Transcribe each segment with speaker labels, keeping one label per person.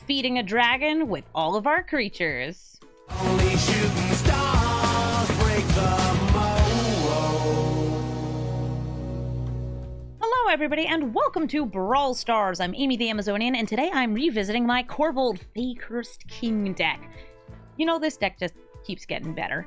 Speaker 1: defeating a dragon with all of our creatures.
Speaker 2: Only shooting stars break the mold.
Speaker 1: Hello everybody and welcome to Brawl Stars. I'm Amy the Amazonian and today I'm revisiting my Korvold Fae-Cursed King deck. You know, this deck just keeps getting better.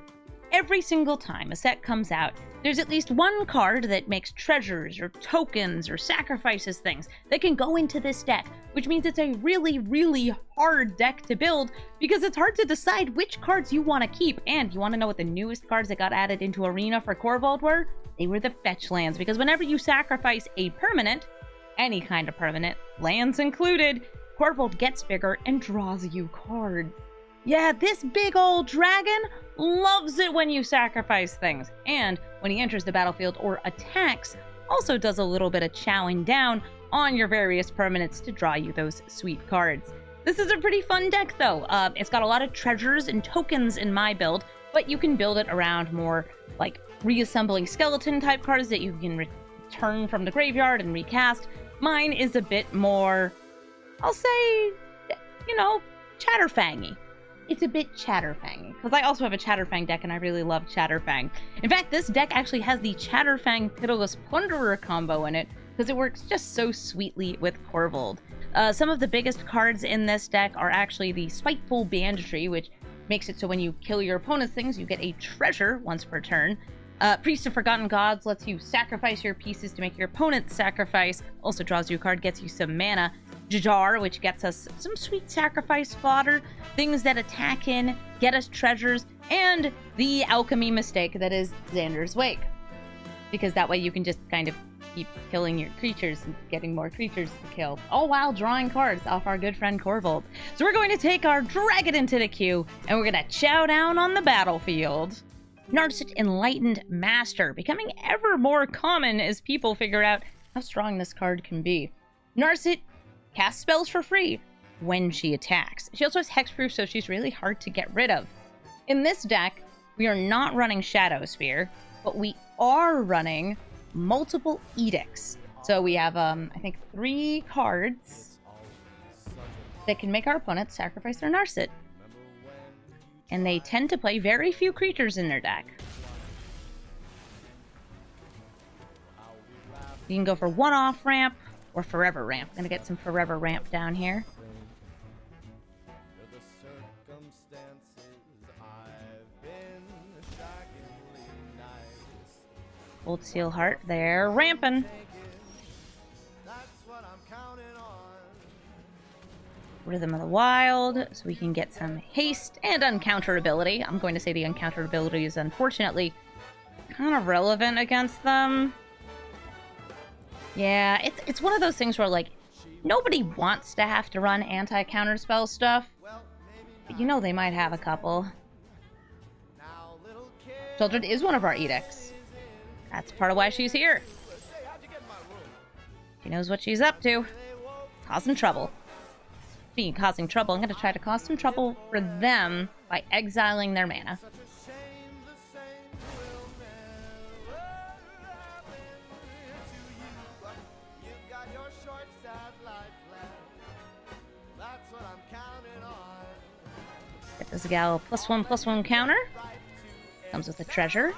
Speaker 1: Every single time a set comes out, there's at least one card that makes treasures or tokens or sacrifices things that can go into this deck, which means it's a really hard deck to build because it's hard to decide which cards you want to keep. And you want to know what the newest cards that got added into Arena for Korvold were? They were the fetch lands, because whenever you sacrifice a permanent, any kind of permanent, lands included, Korvold gets bigger and draws you cards. Yeah, this big old dragon loves it when you sacrifice things, and when he enters the battlefield or attacks, also does a little bit of chowing down on your various permanents to draw you those sweet cards. This is a pretty fun deck though. It's got a lot of treasures and tokens in my build, but you can build it around more like reassembling skeleton type cards that you can return from the graveyard and recast. Mine is a bit more, I'll say, you know, Chatterfangy. It's a bit Chatterfangy, because I also have a Chatterfang deck and I really love Chatterfang. In fact, this deck actually has the Chatterfang Pitiless Plunderer combo in it, because it works just so sweetly with Korvold. Some of the biggest cards in this deck are actually the Spiteful Banditry, which makes it so when you kill your opponent's things, you get a treasure once per turn. Priest of Forgotten Gods lets you sacrifice your pieces to make your opponent's sacrifice. Also draws you a card, gets you some mana. Jajar, which gets us some sweet sacrifice fodder, things that attack in, get us treasures, and the alchemy mistake that is Xander's Wake. Because that way you can just kind of keep killing your creatures and getting more creatures to kill, all while drawing cards off our good friend Korvold. So we're going to take our dragon into the queue, and we're going to chow down on the battlefield. Narsty Enlightened Master, becoming ever more common as people figure out how strong this card can be. Narsty casts spells for free when she attacks. She also has hexproof, so she's really hard to get rid of. In this deck, we are not running Shadow Spear, but we are running multiple edicts. So we have, I think, 3 cards that can make our opponents sacrifice their Narsty. And they tend to play very few creatures in their deck. You can go for one-off ramp or forever ramp. I'm gonna get some forever ramp down here. Old Steel Heart, they're ramping. Rhythm of the Wild, so we can get some haste and uncounterability. I'm going to say the uncounterability is unfortunately kind of relevant against them. Yeah, it's one of those things where, like, nobody wants to have to run anti-counterspell stuff, but you know they might have a couple. Children is one of our edicts. That's part of why she's here. She knows what she's up to. Causing trouble. Speaking of causing trouble, I'm going to try to cause some trouble for them by exiling their mana. Get this gal a +1/+1 counter. Comes with a treasure.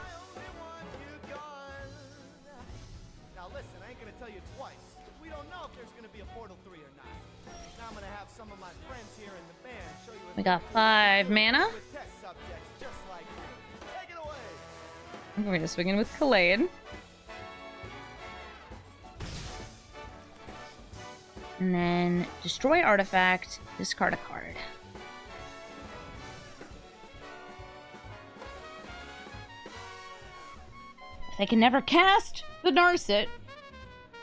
Speaker 2: Now listen, I ain't gonna tell you twice. We don't know if there's gonna be a Portal 3 or not. Now I'm gonna have some of my friends here in the band show you.
Speaker 1: We got 5 mana.
Speaker 2: With test subjects just like you. Take it away.
Speaker 1: I'm going to swing in with Khalid. And then destroy artifact, discard a card. If they can never cast the Narsty,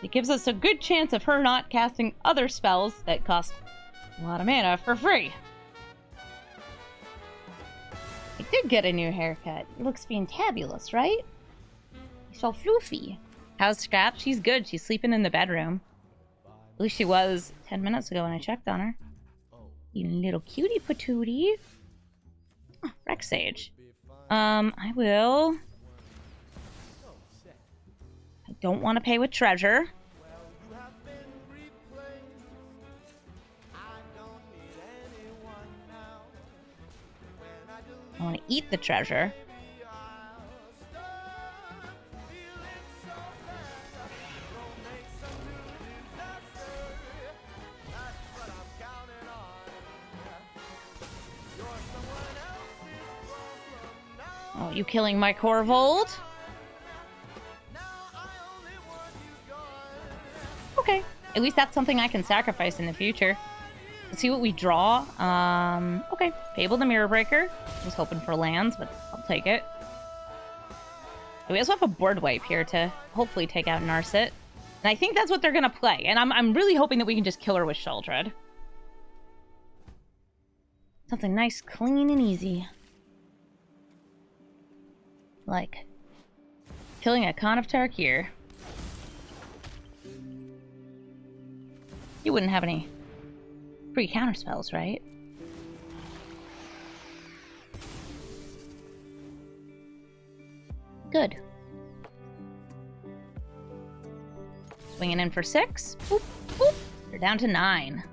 Speaker 1: it gives us a good chance of her not casting other spells that cost a lot of mana for free. I did get a new haircut. It looks fantabulous, right? He's so floofy. How's Scrap? She's good. She's sleeping in the bedroom. At least she was 10 minutes ago when I checked on her. You little cutie patootie. Oh, Rex Sage. I will... I don't want to pay with treasure. I want to eat the treasure. Oh, you killing my Korvold? Okay. At least that's something I can sacrifice in the future. Let's see what we draw. Okay. Fable the Mirrorbreaker. I was hoping for lands, but I'll take it. We also have a board wipe here to hopefully take out Narsty. And I think that's what they're gonna play. And I'm really hoping that we can just kill her with Sheoldred. Something nice, clean, and easy. Like killing a Con of Tarkir. You wouldn't have any free counter spells, right? Good. Swinging in for 6. Boop, boop. They're down to 9.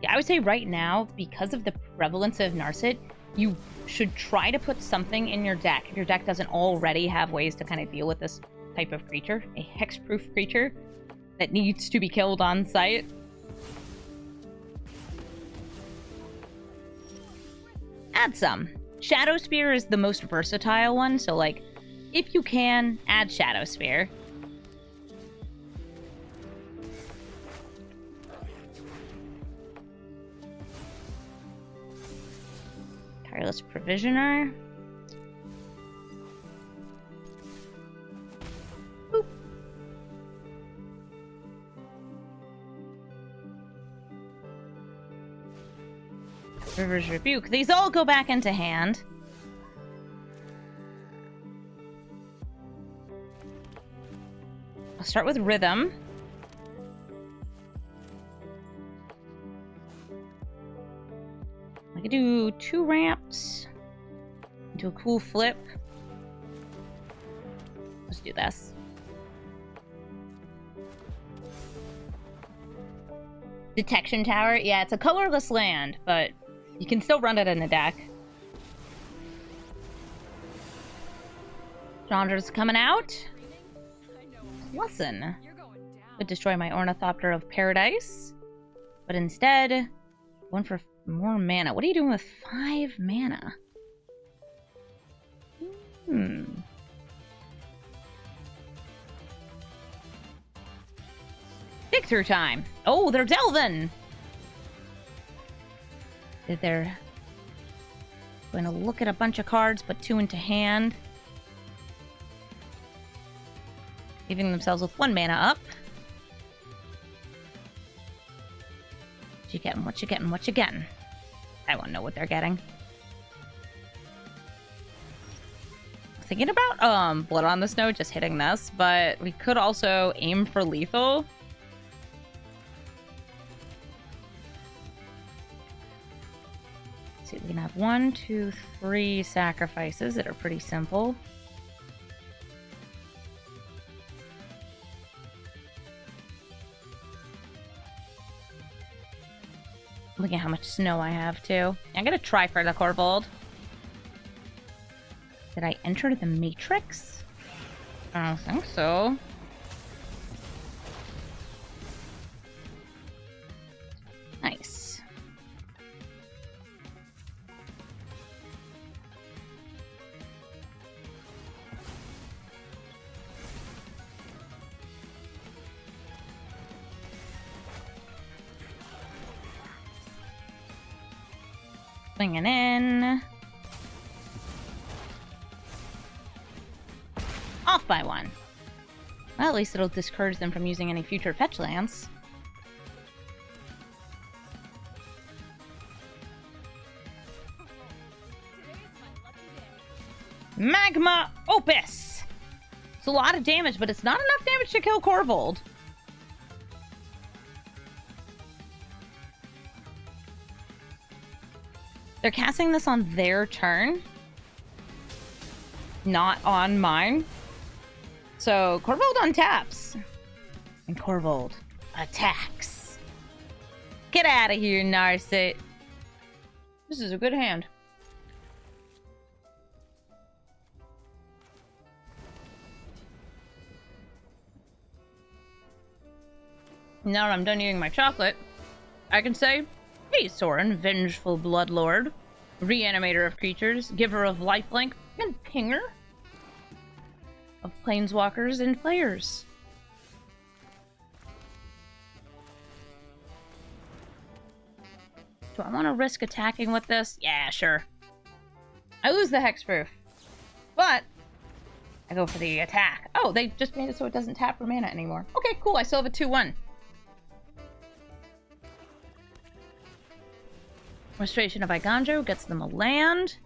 Speaker 1: Yeah, I would say right now, because of the prevalence of Narsty, you should try to put something in your deck. If your deck doesn't already have ways to kind of deal with this type of creature, a hex-proof creature that needs to be killed on sight. Add some. Shadow Spear is the most versatile one, so like, if you can, add Shadow Spear. Tireless Provisioner. Boop. River's Rebuke. These all go back into hand. I'll start with Rhythm. I could do 2 ramps. Do a cool flip. Let's do this. Detection Tower. Yeah, it's a colorless land, but you can still run it in the deck. Chandra's coming out. Listen. Would destroy my Ornithopter of Paradise. But instead, one for more mana. What are you doing with 5 mana? Dig through time. Oh, they're delving. They're going to look at a bunch of cards, put 2 into hand. Leaving themselves with 1 mana up. What you getting? What you getting? What you getting? I won't know what they're getting. Thinking about Blood on the Snow, just hitting this, but we could also aim for lethal. Let's see, we can have 1, 2, 3 sacrifices that are pretty simple. Look at how much snow I have, too. I'm gonna try for the Korvold. Did I enter the Matrix? I don't think so. Nice. Swinging in. Off by 1. Well, at least it'll discourage them from using any future fetch lands. Magma Opus! It's a lot of damage, but it's not enough damage to kill Korvold. They're casting this on their turn, not on mine. So Korvold untaps. And Korvold attacks. Get out of here, Narsty. This is a good hand. Now that I'm done eating my chocolate, I can say, hey Saurin, vengeful bloodlord, reanimator of creatures, giver of lifelink, and pinger of planeswalkers and players. Do I want to risk attacking with this? Yeah, sure. I lose the hexproof, but I go for the attack. Oh, they just made it so it doesn't tap for mana anymore. Okay, cool. I still have a 2-1. Restoration of Iganjo gets them a land,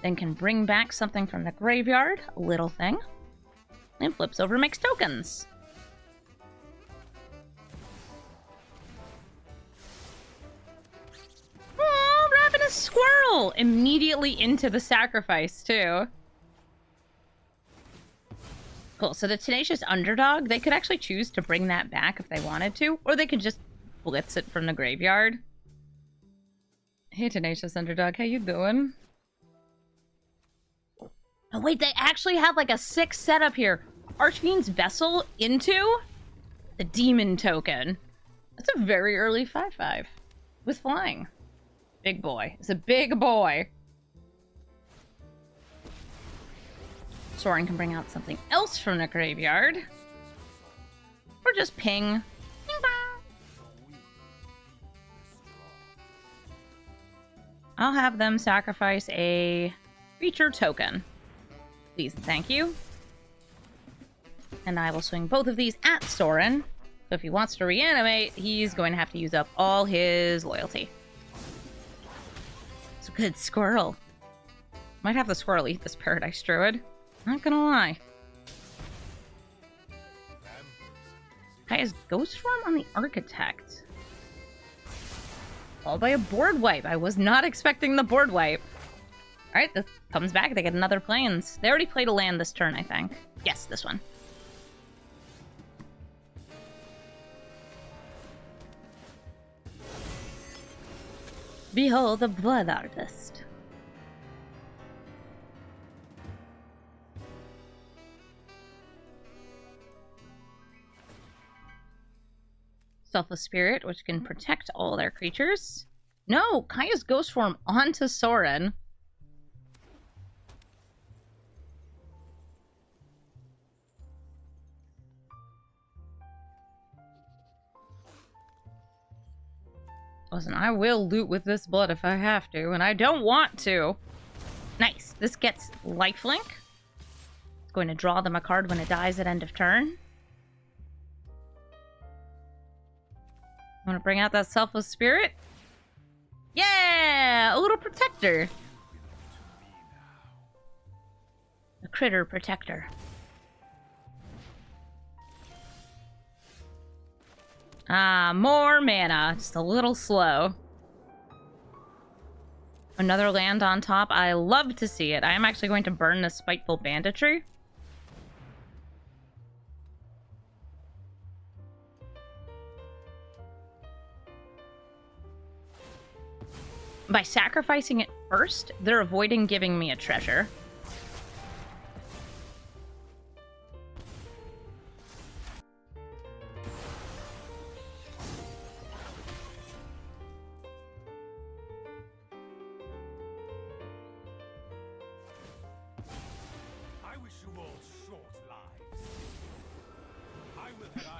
Speaker 1: then can bring back something from the graveyard, a little thing, and flips over makes tokens. Oh, Ravenous Squirrel! Immediately into the sacrifice, too. Cool, so the Tenacious Underdog, they could actually choose to bring that back if they wanted to, or they could just blitz it from the graveyard. Hey, Tenacious Underdog, how you doing? Oh, wait, they actually have like a 6 setup here. Archfiend's Vessel into the Demon token. That's a very early 5/5 with flying. Big boy. It's a big boy. Saurin can bring out something else from the graveyard. Or just ping. Ping pong. I'll have them sacrifice a creature token. Please, thank you. And I will swing both of these at Saurin. So if he wants to reanimate, he's going to have to use up all his loyalty. It's a good squirrel. Might have the squirrel eat this Paradise Druid. Not gonna lie. Kaya's Ghost Form on the Architect. Followed by a board wipe. I was not expecting the board wipe. Alright, this comes back. They get another Plains. They already played a land this turn, I think. Yes, this one. Behold the Blood Artist. Selfless Spirit, which can protect all their creatures. No! Kaya's Ghost Form onto Saurin. Listen, I will loot with this blood if I have to, and I don't want to. Nice. This gets lifelink. It's going to draw them a card when it dies at end of turn. Want to bring out that Selfless Spirit? Yeah! A little protector. A critter protector. Ah, more mana. Just a little slow. Another land on top. I love to see it. I am actually going to burn this Spiteful Banditry. By sacrificing it first, they're avoiding giving me a treasure.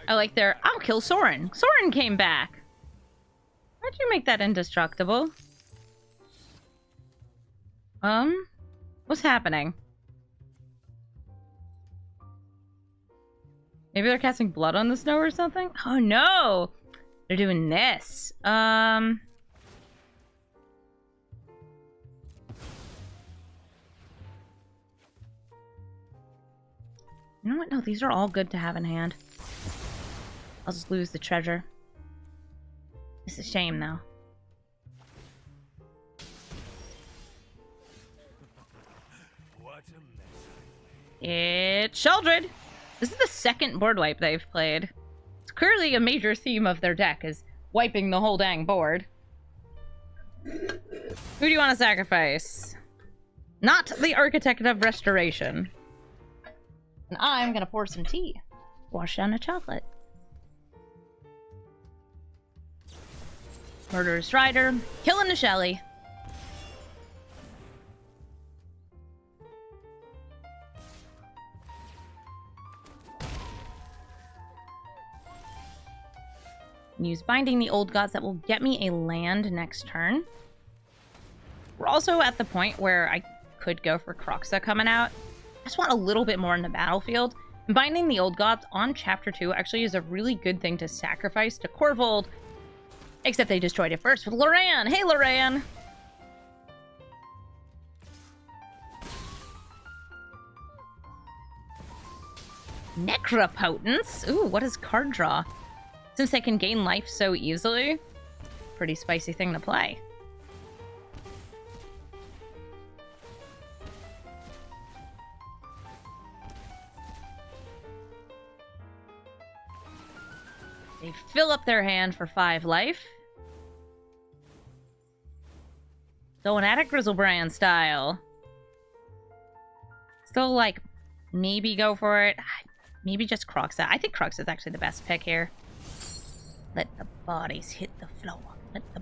Speaker 1: I like their, I'll kill Saurin. Saurin came back. Why'd you make that indestructible? What's happening? Maybe they're casting blood on the snow or something? Oh no! They're doing this. You know what? No, these are all good to have in hand. I'll just lose the treasure. It's a shame, though. It's Sheldred! This is the second board wipe they've played. It's clearly a major theme of their deck, is wiping the whole dang board. Who do you want to sacrifice? Not the Architect of Restoration. And I'm gonna pour some tea. Wash down a chocolate. Murderous Rider. Killing the Shelly. Use Binding the Old Gods. That will get me a land next turn. We're also at the point where I could go for Kroxa coming out. I just want a little bit more in the battlefield. And Binding the Old Gods on Chapter 2 actually is a really good thing to sacrifice to Korvold. Except they destroyed it first with Loran. Hey, Loran! Necropotence? Ooh, what is card draw? Since they can gain life so easily, pretty spicy thing to play. They fill up their hand for 5 life. Going at it Grizzlebrand style. Still, like, maybe go for it. Maybe just Kroxa. I think Kroxa is actually the best pick here. Let the bodies hit the floor. Let the...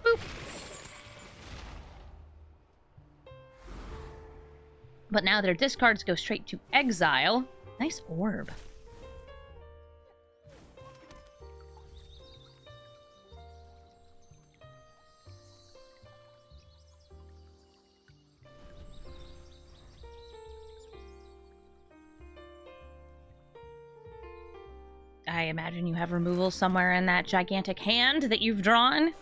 Speaker 1: Boop. But now their discards go straight to exile. Nice orb. I imagine you have removal somewhere in that gigantic hand that you've drawn.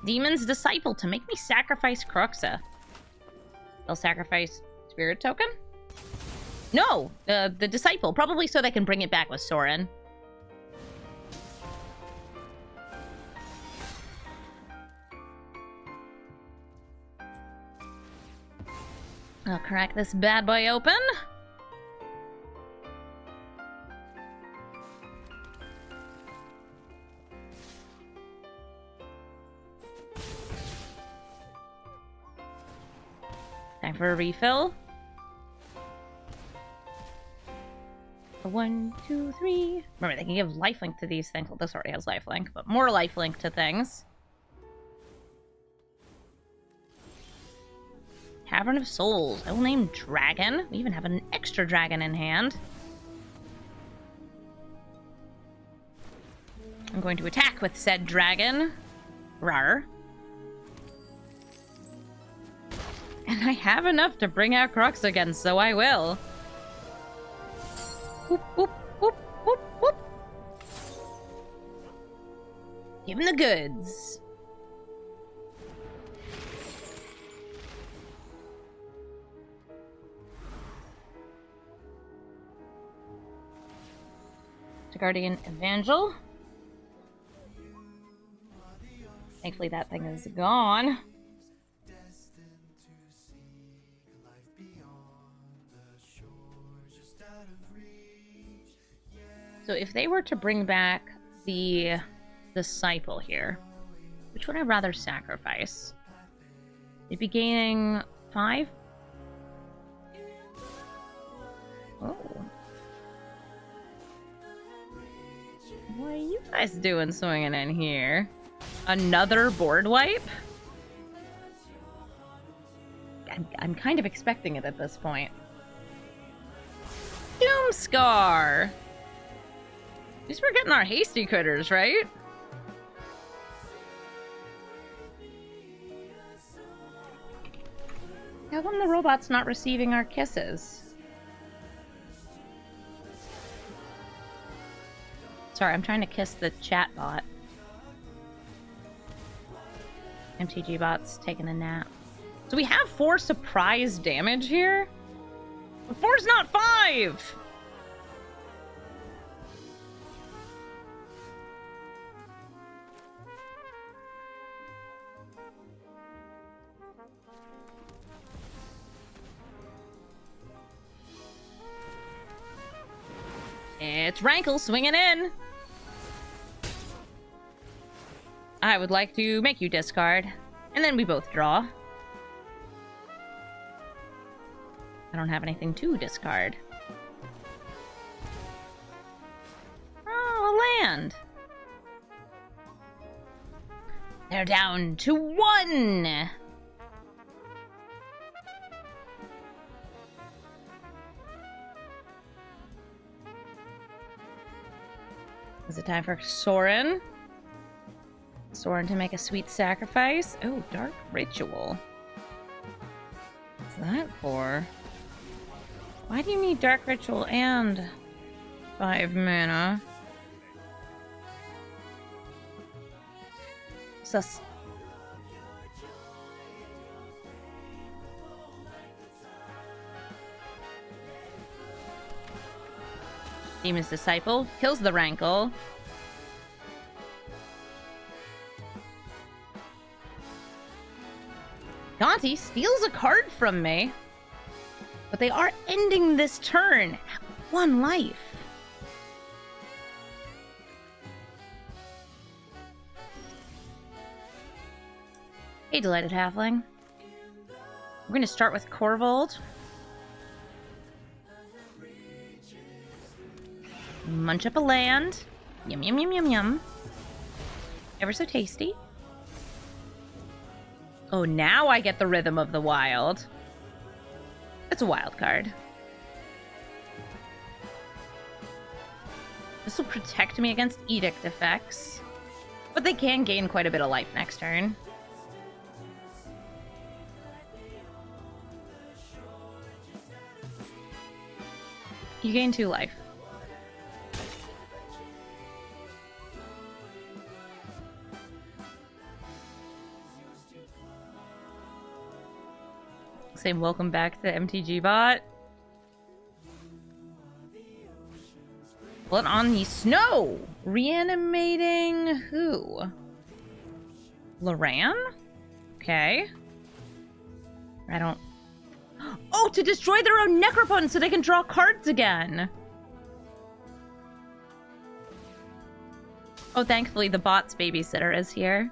Speaker 1: Demon's Disciple to make me sacrifice Kroxa. They'll sacrifice Spirit Token? No! The Disciple. Probably so they can bring it back with Saurin. I'll crack this bad boy open. Time for a refill. 1, 2, 3. Remember, they can give lifelink to these things. Well, this already has lifelink, but more lifelink to things. Tavern of Souls. I will name Dragon. We even have an extra dragon in hand. I'm going to attack with said dragon. Rar. And I have enough to bring out Kroxa again, so I will. Whoop, whoop, whoop, whoop, whoop. Give him the goods. To Guardian Evangel. Thankfully that thing is gone. So if they were to bring back the Disciple here, which would I rather sacrifice? They'd be gaining 5? Oh. What are you guys doing swinging in here? Another board wipe? I'm kind of expecting it at this point. Doomscar! At least we're getting our hasty critters, right? How come the robot's not receiving our kisses? Sorry, I'm trying to kiss the chat bot. MTG bot's taking a nap. So we have 4 surprise damage here? But 4's not 5! It's Rankle swinging in. I would like to make you discard. And then we both draw. I don't have anything to discard. Oh, a land. They're down to 1. Is it time for Saurin? Saurin to make a sweet sacrifice. Oh, Dark Ritual. What's that for? Why do you need Dark Ritual and 5 mana? Sus. Demon's Disciple kills the Rankle. Gonti steals a card from me. But they are ending this turn at 1 life. Hey, Delighted Halfling. We're going to start with Korvold. Munch up a land. Yum, yum, yum, yum, yum. Ever so tasty. Oh, now I get the Rhythm of the Wild. It's a wild card. This will protect me against Edict effects. But they can gain quite a bit of life next turn. You gain 2 life. Same welcome back to MTG bot. Blood on the snow! Reanimating who? Loran? Okay. I don't... Oh, to destroy their own Necropon so they can draw cards again! Oh, thankfully the bot's babysitter is here.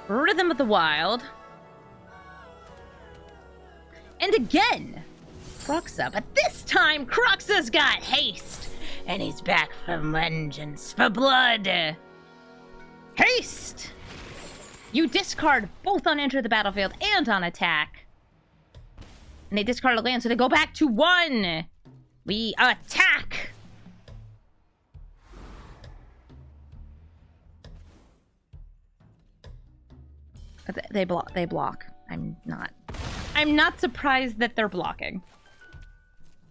Speaker 1: Rhythm of the Wild. And again, Croxa. But this time, Croxa's got haste. And he's back for vengeance, for blood. Haste! You discard both on enter the battlefield and on attack. And they discard a land, so they go back to 1. We attack! They block. I'm not surprised that they're blocking.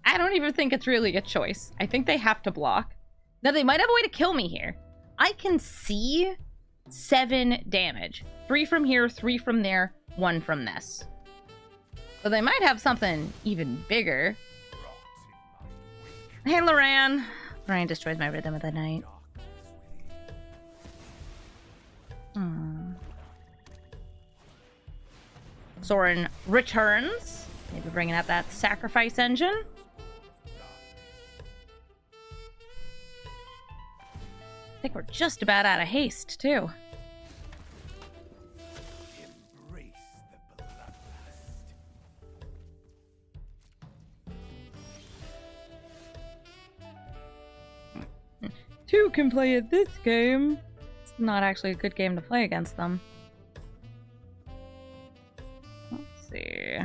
Speaker 1: I don't even think it's really a choice. I think they have to block. Now, they might have a way to kill me here. I can see 7 damage. 3 from here, 3 from there, 1 from this. So they might have something even bigger. Hey, Loran. Loran destroys my Rhythm of the Night. Saurin returns. Maybe bringing out that sacrifice engine. I think we're just about out of haste, too.
Speaker 2: Embrace the bloodlust.
Speaker 1: 2 can play at this game. It's not actually a good game to play against them. Let's see.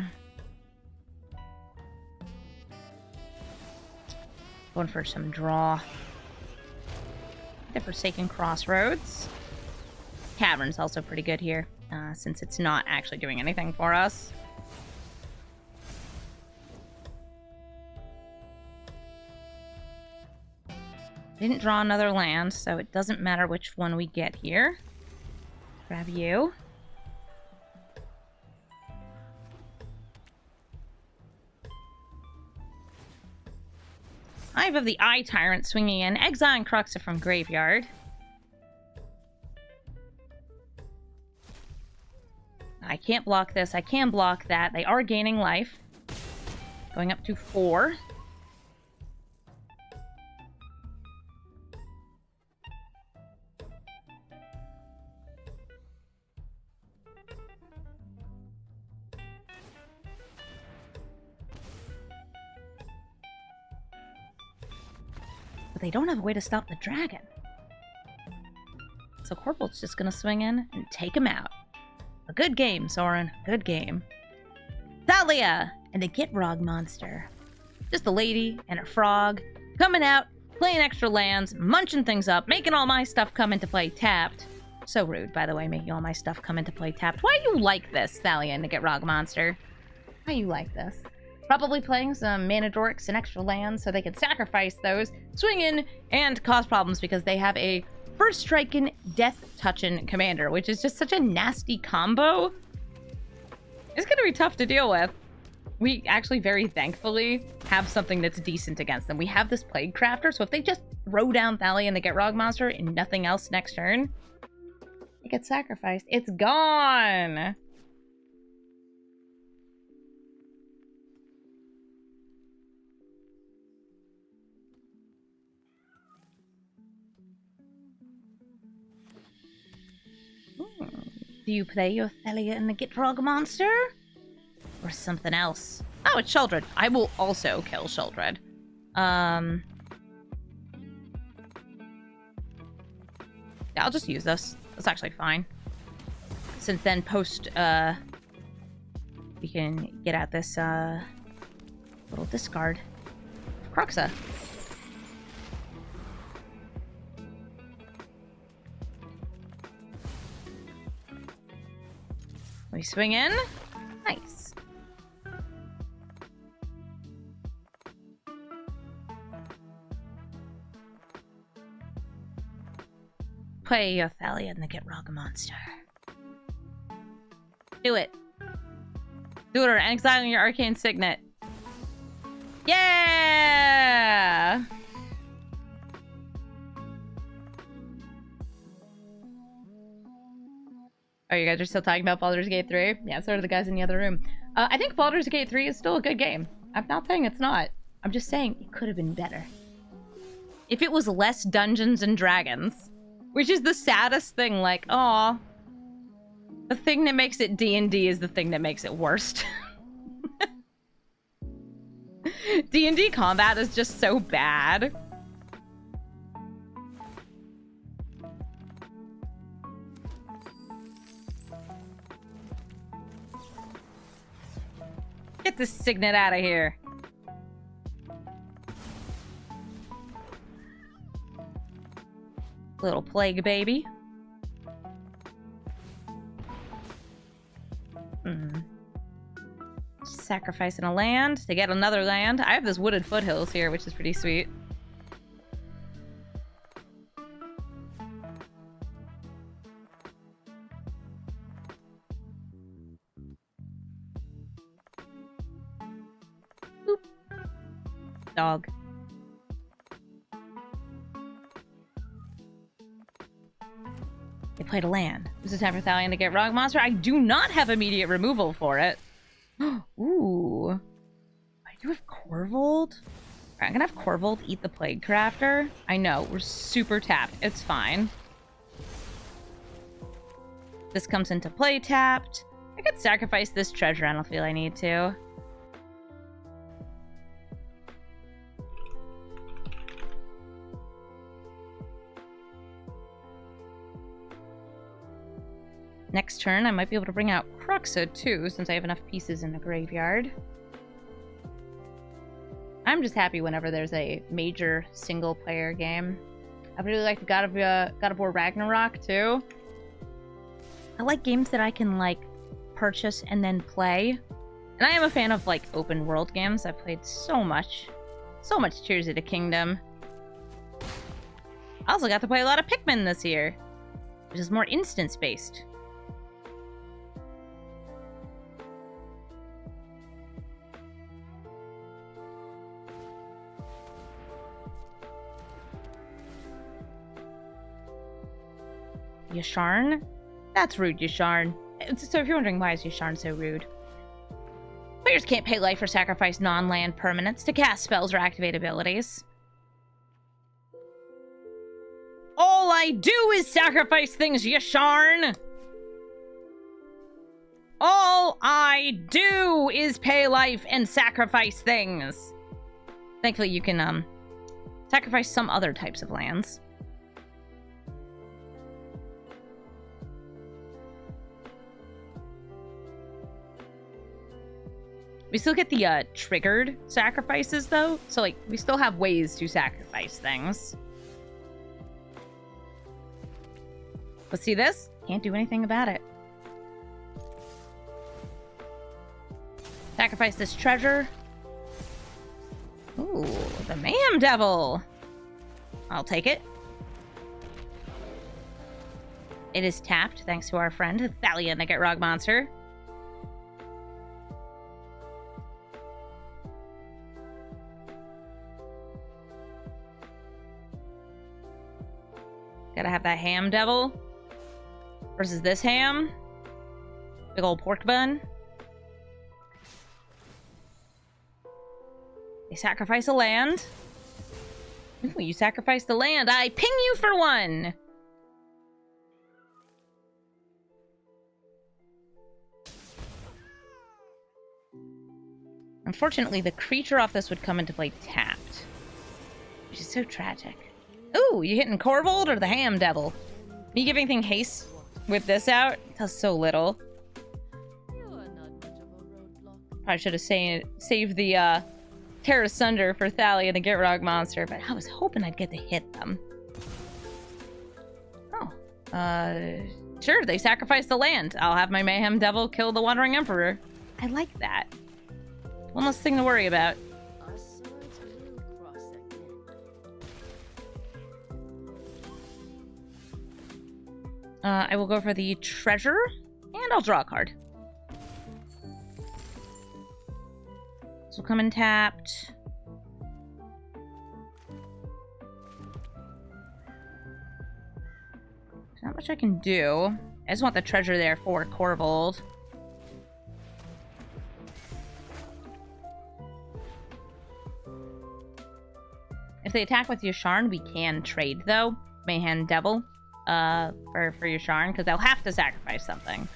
Speaker 1: Going for some draw. The Forsaken Crossroads. Cavern's also pretty good here, since it's not actually doing anything for us. Didn't draw another land, so it doesn't matter which one we get here. Grab you. Hive of the Eye Tyrant swinging in, exiling Croxa from graveyard. I can't block this, I can block that. They are gaining life. Going up to 4. But they don't have a way to stop the dragon. So Korvold's just gonna swing in and take him out. A good game, Saurin. Good game. Thalia and the Gitrog monster. Just a lady and a frog coming out, playing extra lands, munching things up, making all my stuff come into play tapped. So rude, by the way, making all my stuff come into play tapped. Why you like this, Thalia and the Gitrog monster? Why you like this? Probably playing some mana dorks and extra lands so they can sacrifice those, swing in, and cause problems because they have a first striking, death touching commander, which is just such a nasty combo. It's gonna be tough to deal with. We actually very thankfully have something that's decent against them. We have this Plague Crafter, so if they just throw down Thalia and the Gitrog monster and nothing else next turn, it gets sacrificed. It's gone! Do you play your Thalia and the Gitrog monster? Or something else? Oh, it's Sheoldred. I will also kill Sheoldred. Yeah, I'll just use this. That's actually fine. Since then, post, we can get at this, little discard. Croxa. We swing in. Nice. Play your Thalia and the Gitrog monster. Do it. Do it or exiling your arcane signet. Yeah! Oh, you guys are still talking about Baldur's Gate 3? Yeah, so are the guys in the other room. I think Baldur's Gate 3 is still a good game. I'm not saying it's not. I'm just saying it could have been better. If it was less Dungeons and Dragons, which is the saddest thing, like, aw. The thing that makes it D&D is the thing that makes it worst. D&D combat is just so bad. Get this signet out of here. Little plague baby. Sacrificing a land to get another land. I have this wooded foothills here, which is pretty sweet. Boop. Dog. They played a land. This is time for Thalia to get Gitrog monster. I do not have immediate removal for it. Ooh. I do have Korvold. Alright, I'm gonna have Korvold eat the Plague Crafter. I know, we're super tapped. It's fine. This comes into play tapped. I could sacrifice this treasure. I don't feel I need to. Next turn, I might be able to bring out Croxa too, since I have enough pieces in the graveyard. I'm just happy whenever there's a major single-player game. I really like the God of War Ragnarok too. I like games that I can like purchase and then play. And I am a fan of like open world games. I've played so much Tears of the Kingdom. I also got to play a lot of Pikmin this year, which is more instance-based. Yasharn? That's rude, Yasharn. So if you're wondering why is Yasharn so rude. Players can't pay life or sacrifice non-land permanents to cast spells or activate abilities. All I do is sacrifice things, Yasharn! All I do is pay life and sacrifice things. Thankfully, you can, sacrifice some other types of lands. We still get the, triggered sacrifices, though. So, like, we still have ways to sacrifice things. But see this? Can't do anything about it. Sacrifice this treasure. Ooh, the Mayhem Devil. I'll take it. It is tapped, thanks to our friend, Thalia the Get-Rog Monster. Gotta have that Ham Devil. Versus this ham. Big old pork bun. They sacrifice a land. Ooh, you sacrifice the land. I ping you for one! Unfortunately, the creature off this would come into play tapped. Which is so tragic. Ooh, you hitting Korvold or the Ham Devil? Me giving anything haste with this out? It does so little. Probably should have saved the Tear Asunder for Thalia the Get-Rog Monster, but I was hoping I'd get to hit them. Oh. Sure, they sacrificed the land. I'll have my Mayhem Devil kill the Wandering Emperor. I like that. One less thing to worry about. I will go for the treasure, and I'll draw a card. This will come in tapped. There's not much I can do. I just want the treasure there for Korvold. If they attack with Yasharn, we can trade, though. Mayhem Devil. For Yasharn, because they'll have to sacrifice something.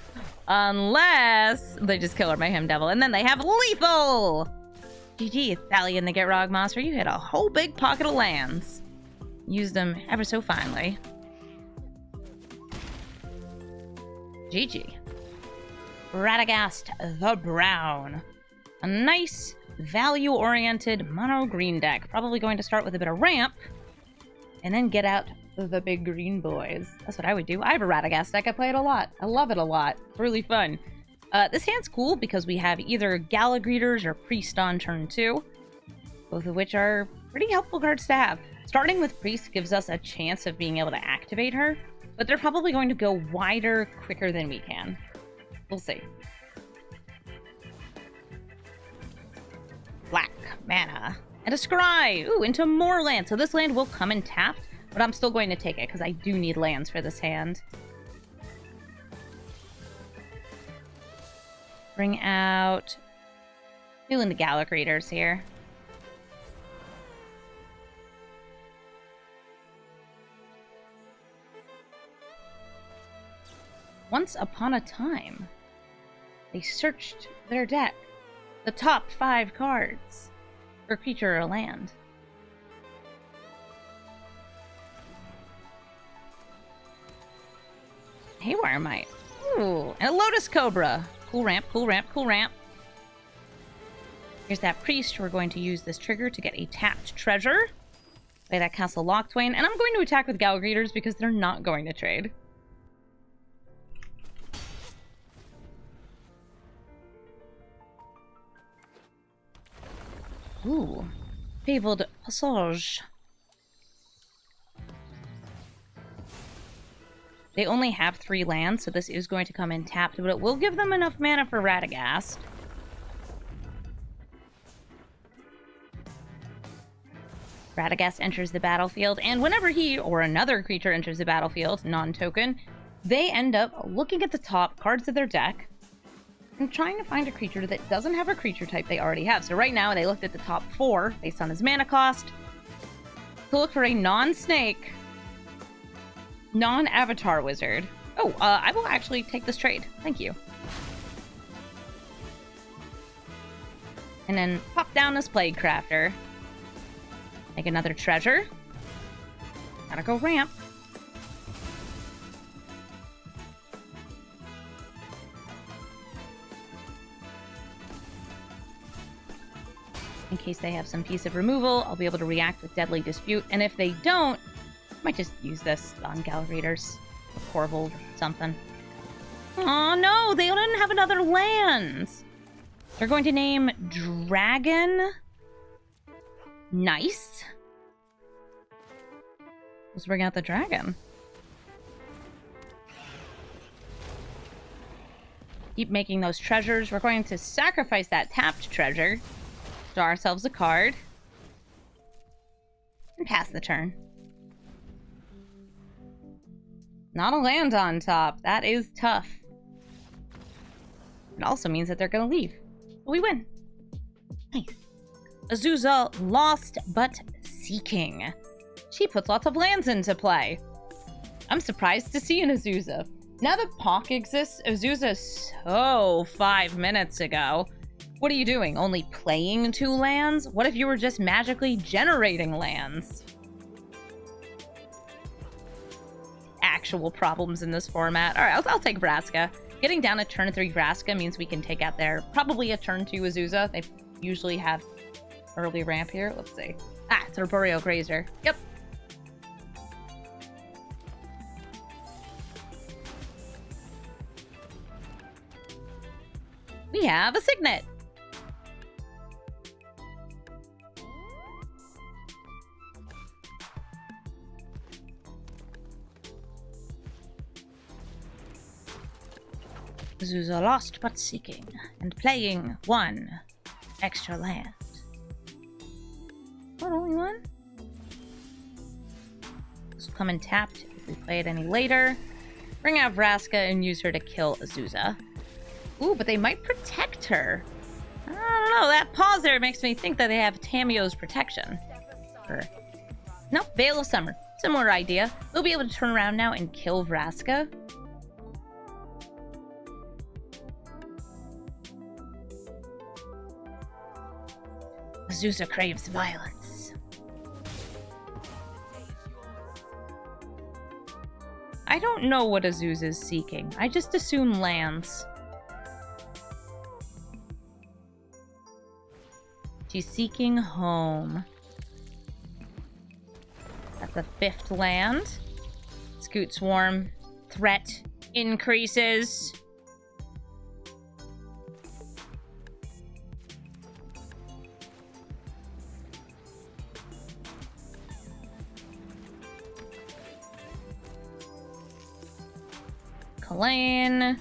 Speaker 1: Unless they just kill our Mayhem Devil, and then they have lethal! GG, Thalia and the Get-Rog Monster, you hit a whole big pocket of lands. Used them ever so finely. GG. Radagast the Brown. A nice, value-oriented mono-green deck. Probably going to start with a bit of ramp, and then get out the big green boys. That's what I would do. I have a Radagast deck. I play it a lot. I love it a lot. It's really fun. This hand's cool because we have either Galagreeters or Priest on turn 2, both of which are pretty helpful cards to have. Starting with Priest gives us a chance of being able to activate her, but they're probably going to go wider quicker than we can. We'll see. Black mana. And a Scry! Ooh, into more land. So this land will come in tapped, but I'm still going to take it because I do need lands for this hand. Bring out... doing the Galagreeters here. Once upon a time, they searched their deck. The top 5 cards for creature or land. Haywire Might. Ooh, and a Lotus Cobra. Cool ramp, cool ramp, cool ramp. Here's that Priest. We're going to use this trigger to get a tapped treasure. Play that Castle Locthwain. And I'm going to attack with Galagreeters because they're not going to trade. Ooh. Fabled Passage. They only have 3 lands, so this is going to come in tapped, but it will give them enough mana for Radagast. Radagast enters the battlefield, and whenever he or another creature enters the battlefield, non-token, they end up looking at the top cards of their deck, I'm trying to find a creature that doesn't have a creature type they already have. So right now, they looked at the top 4 based on his mana cost to look for a non-snake, non-avatar wizard. Oh, I will actually take this trade. Thank you. And then pop down this Plague Crafter. Make another treasure. Gotta go ramp. In case they have some piece of removal, I'll be able to react with Deadly Dispute. And if they don't, I might just use this on Gallerators or Korvold or something. Oh no, they didn't have another land. They're going to name Dragon. Nice. Let's bring out the dragon. Keep making those treasures. We're going to sacrifice that tapped treasure. Draw ourselves a card. And pass the turn. Not a land on top. That is tough. It also means that they're going to leave. We win. Nice. Azusa lost but seeking. She puts lots of lands into play. I'm surprised to see an Azusa. Now that Pock exists, Azusa so 5 minutes ago. What are you doing? Only playing 2 lands? What if you were just magically generating lands? Actual problems in this format. Alright, I'll take Vraska. Getting down a turn 3 Vraska means we can take out their probably a turn 2 Azusa. They usually have early ramp here. Let's see. Ah, it's Arboreal Grazer. Yep. We have a Signet. Azusa lost but seeking, and playing 1 extra land. What, only 1? This will come in tapped if we play it any later. Bring out Vraska and use her to kill Azusa. Ooh, but they might protect her. I don't know, that pause there makes me think that they have Tamio's protection. Nope, Veil of Summer. Similar idea. We'll be able to turn around now and kill Vraska. Azusa craves violence. I don't know what Azusa is seeking. I just assume lands. She's seeking home. That's the 5th land. Scoot Swarm. Threat increases. Kalane,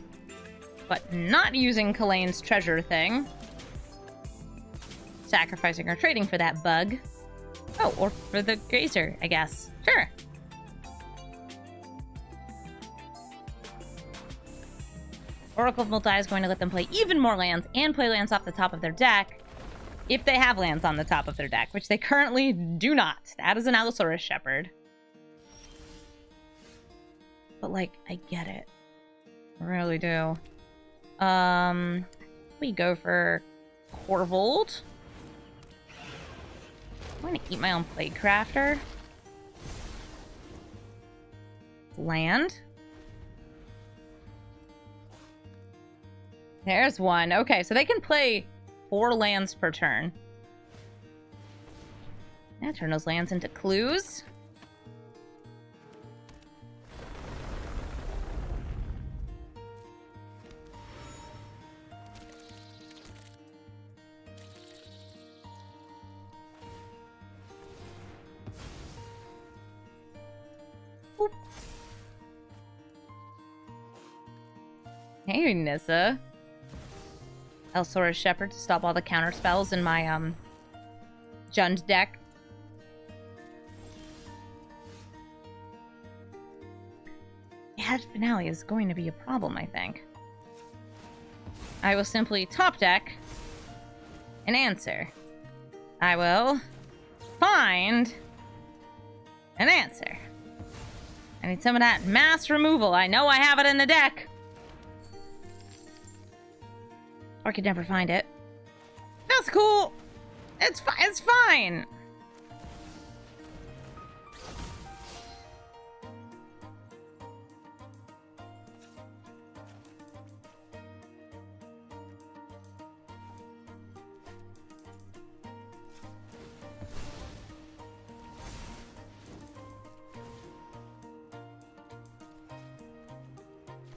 Speaker 1: but not using Kalane's treasure thing. Sacrificing or trading for that bug. Oh, or for the Grazer, I guess. Sure. Oracle of Multi is going to let them play even more lands and play lands off the top of their deck if they have lands on the top of their deck, which they currently do not. That is an Allosaurus Shepherd. But, like, I get it. I really do. We go for Korvold. I'm going to eat my own Plague Crafter. Land. There's one. Okay, so they can play 4 lands per turn. Yeah, turn those lands into clues. Hey, Nissa. Allosaurus Shepherd to stop all the counter spells in my, Jund deck. Yeah, finale is going to be a problem, I think. I will simply top deck an answer. I will find an answer. I need some of that mass removal. I know I have it in the deck. Or I could never find it. That's cool. It's fine.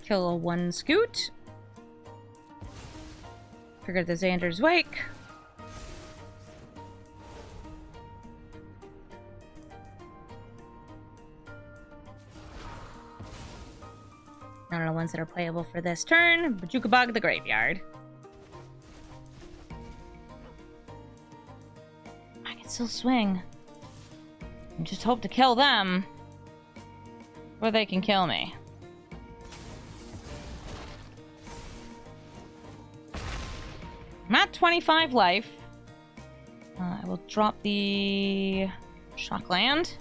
Speaker 1: Kill a 1 Scoot. Trigger the Xander's Wake. None of the ones that are playable for this turn. Bajukabog the Graveyard. I can still swing. And just hope to kill them. Or they can kill me. I'm at 25 life. I will drop the Shockland.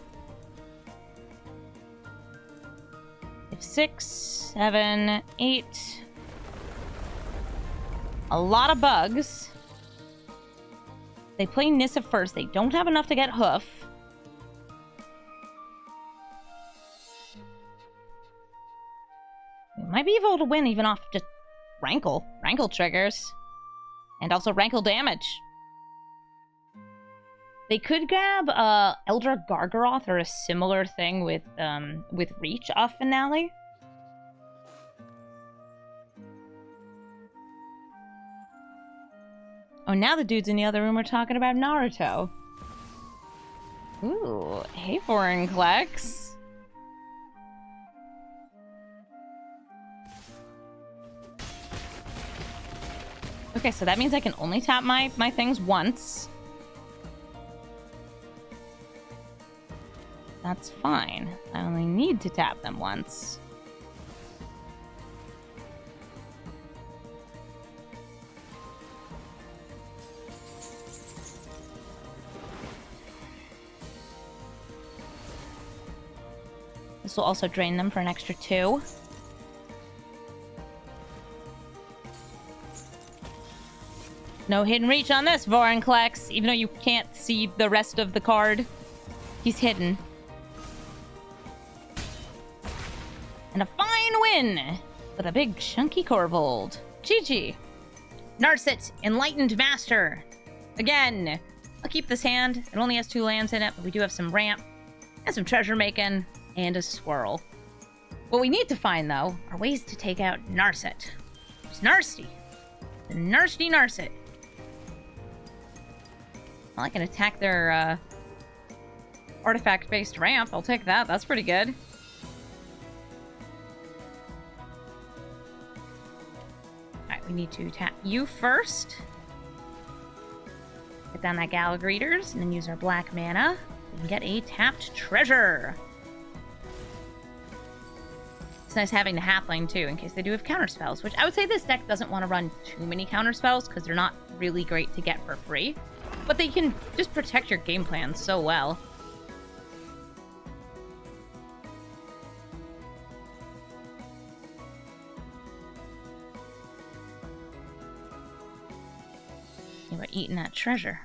Speaker 1: 6, 7, 8. A lot of bugs. They play Nissa first. They don't have enough to get Hoof. We might be able to win even off just Rankle. Rankle triggers. And also Rankle damage. They could grab Elder Gargaroth or a similar thing with Reach off Finale. Oh, now the dudes in the other room are talking about Naruto. Ooh, hey Foreign Klex. Okay, so that means I can only tap my things once. That's fine. I only need to tap them once. This will also drain them for an extra 2. No hidden reach on this, Vorinclex, even though you can't see the rest of the card. He's hidden. And a fine win with a big chunky Korvold. GG. Narset, Enlightened Master. Again, I'll keep this hand. It only has 2 lands in it, but we do have some ramp and some treasure making and a swirl. What we need to find, though, are ways to take out Narset. It's Narsty. The Narsty Narset. Well, I can attack their artifact-based ramp. I'll take that. That's pretty good. Alright, we need to tap you first. Get down that Galagreeters, and then use our black mana. We can get a tapped treasure. It's nice having the halfling, too, in case they do have counterspells, which I would say this deck doesn't want to run too many counterspells, because they're not really great to get for free. But they can just protect your game plan so well. You were eating that treasure.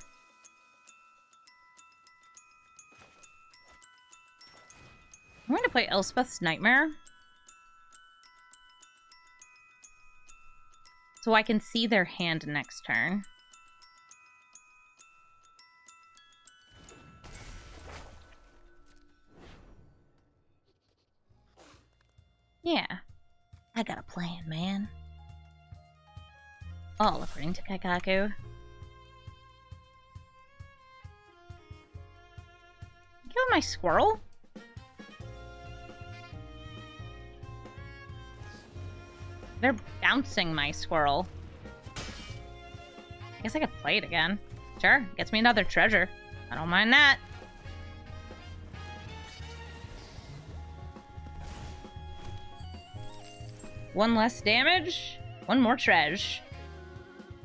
Speaker 1: I'm going to play Elspeth's Nightmare. So I can see their hand next turn. Yeah. I got a plan, man. All according to Kaikaku. Kill my squirrel? They're bouncing my squirrel. I guess I could play it again. Sure, gets me another treasure. I don't mind that. One less damage, one more treasure.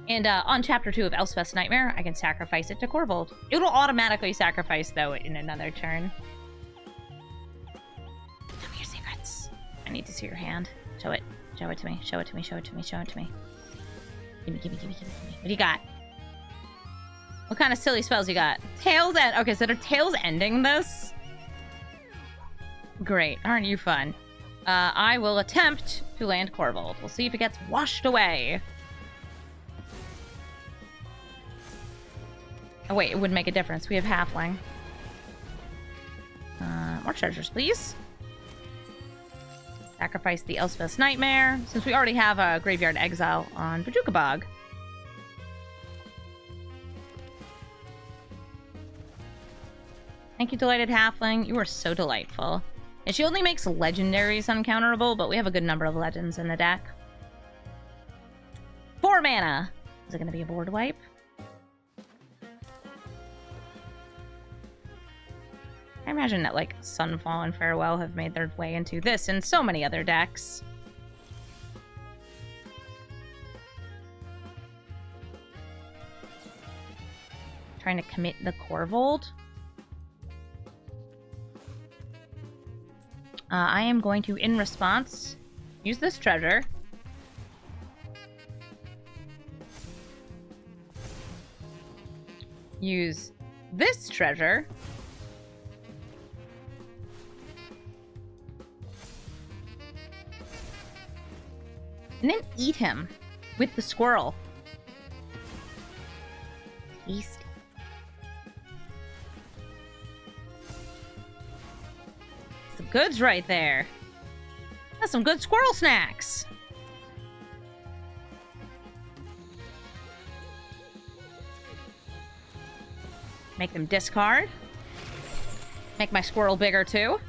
Speaker 1: And on Chapter 2 of Elspeth's Nightmare, I can sacrifice it to Korvold. It'll automatically sacrifice, though, in another turn. Tell me your secrets. I need to see your hand. Show it. Show it to me. Show it to me. Show it to me. Show it to me. Gimme, gimme, gimme, gimme, gimme. What do you got? What kind of silly spells you got? Tails end. Okay, so the Tails ending this? Great. Aren't you fun? I will attempt to land Korvold. We'll see if it gets washed away. Oh, wait. It would make a difference. We have Halfling. More treasures, please. Sacrifice the Elspeth's Nightmare, since we already have a Graveyard Exile on Bojuka Bog. Thank you, Delighted Halfling. You are so delightful. And she only makes legendaries uncounterable, but we have a good number of legends in the deck. 4 mana. Is it going to be a board wipe? I imagine that, like, Sunfall and Farewell have made their way into this and so many other decks. Trying to commit the Korvold. I am going to, in response, use this treasure. Use this treasure. And then eat him with the squirrel. Tasty. Some goods right there. That's some good squirrel snacks. Make them discard. Make my squirrel bigger too.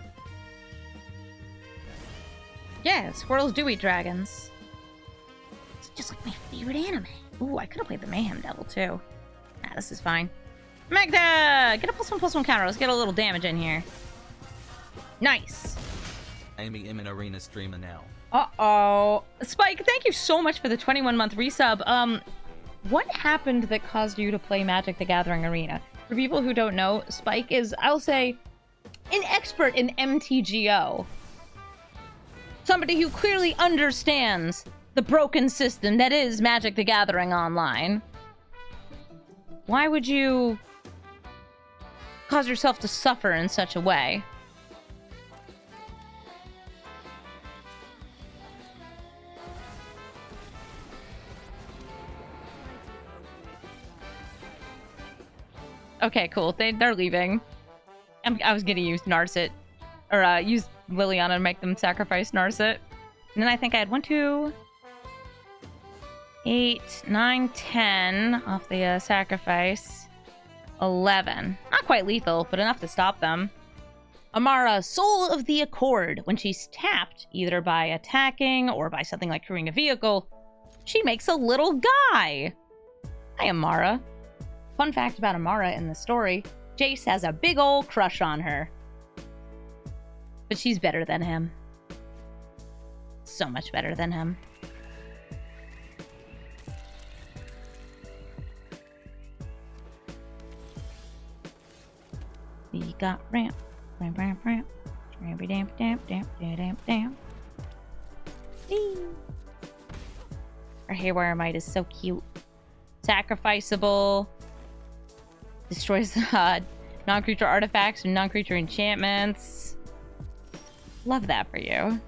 Speaker 1: Yeah, squirrels do eat dragons. Just like my favorite anime. Ooh, I could have played the Mayhem Devil, too. Nah, this is fine. Magda! Get a +1/+1 counter. Let's get a little damage in here. Nice.
Speaker 3: Amy in an arena streamer now.
Speaker 1: Uh-oh. Spike, thank you so much for the 21-month resub. What happened that caused you to play Magic the Gathering Arena? For people who don't know, Spike is, I'll say, an expert in MTGO. Somebody who clearly understands the broken system that is Magic the Gathering Online. Why would you cause yourself to suffer in such a way? Okay, cool. They're leaving. I was gonna use Narset. Or use Liliana to make them sacrifice Narset. And then I think I had 1, 2... 8, 9, 10 off the sacrifice. 11. Not quite lethal, but enough to stop them. Amara, Soul of the Accord. When she's tapped, either by attacking or by something like crewing a vehicle, she makes a little guy. Hi, Amara. Fun fact about Amara in the story, Jace has a big old crush on her. But she's better than him. So much better than him. We got ramp, ramp, ramp, ramp, rampy damp, damp, damp, damp, damp. Our Haywire Might is so cute. Sacrificeable. Destroys non-creature artifacts and non-creature enchantments. Love that for you.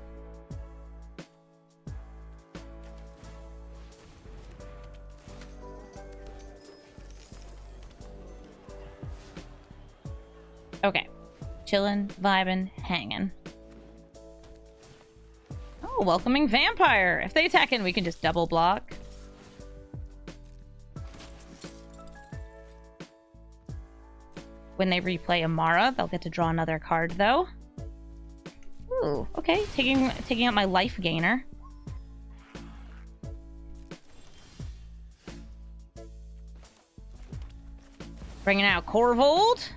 Speaker 1: Okay. Chillin', vibin', hangin'. Oh, welcoming Vampire. If they attack in, we can just double block. When they replay Amara, they'll get to draw another card, though. Ooh, okay. Taking out my life gainer. Bringing out Korvold.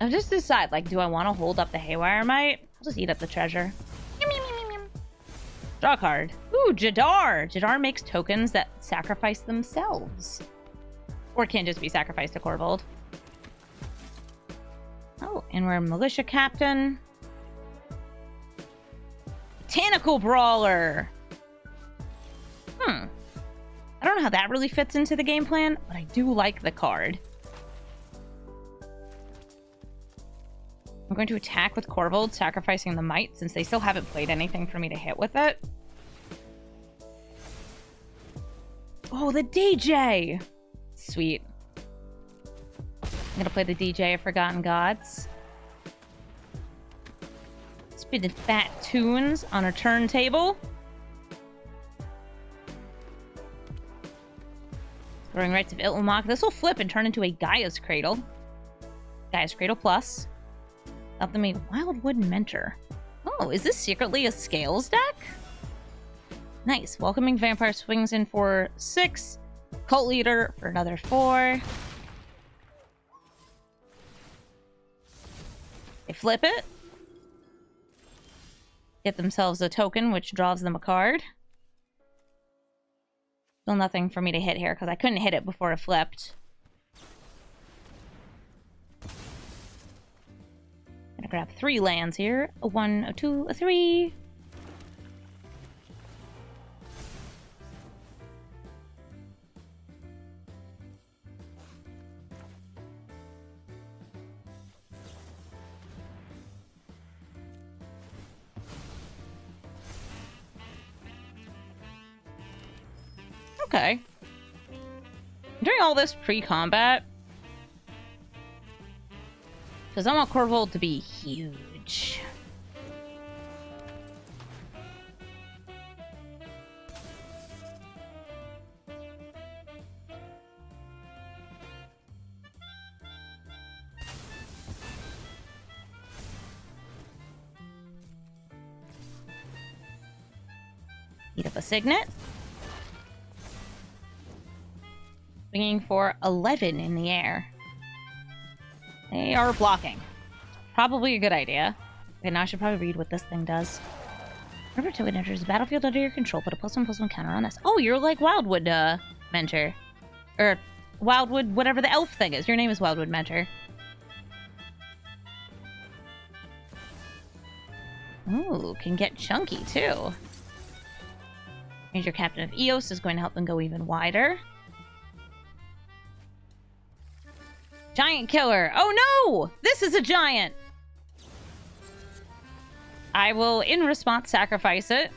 Speaker 1: I'll just decide, like, do I want to hold up the Haywire Might? I'll just eat up the treasure. Yum, yum, yum, yum. Draw a card. Ooh, Jadar! Jadar makes tokens that sacrifice themselves. Or can just be sacrificed to Korvold. Oh, and we're Militia Captain. Botanical Brawler! I don't know how that really fits into the game plan, but I do like the card. I'm going to attack with Korvold, sacrificing the Might, since they still haven't played anything for me to hit with it. Oh, the DJ! Sweet. I'm gonna play the DJ of Forgotten Gods. Spinning fat tunes on a turntable. Throwing Rites of Ilmok. This will flip and turn into a Gaia's Cradle. Gaia's Cradle Plus. Something made Wildwood Mentor. Oh, is this secretly a Scales deck? Nice. Welcoming Vampire swings in for 6. Cult Leader for another 4. They flip it. Get themselves a token, which draws them a card. Still nothing for me to hit here, because I couldn't hit it before it flipped. Gonna grab 3 lands here. A 1, a 2, a 3. Okay. I'm doing all this pre-combat because I want Korvold to be huge. Eat up a Signet. Swinging for 11 in the air. They are blocking. Probably a good idea. Okay, now I should probably read what this thing does. Whenever a token enters the battlefield under your control, put a +1/+1 counter on this. Oh, you're like Wildwood Mentor. Or Wildwood, whatever the elf thing is. Your name is Wildwood Mentor. Ooh, can get chunky too. Major Captain of Eos is going to help them go even wider. Giant Killer. Oh no! This is a giant! I will, in response, sacrifice it.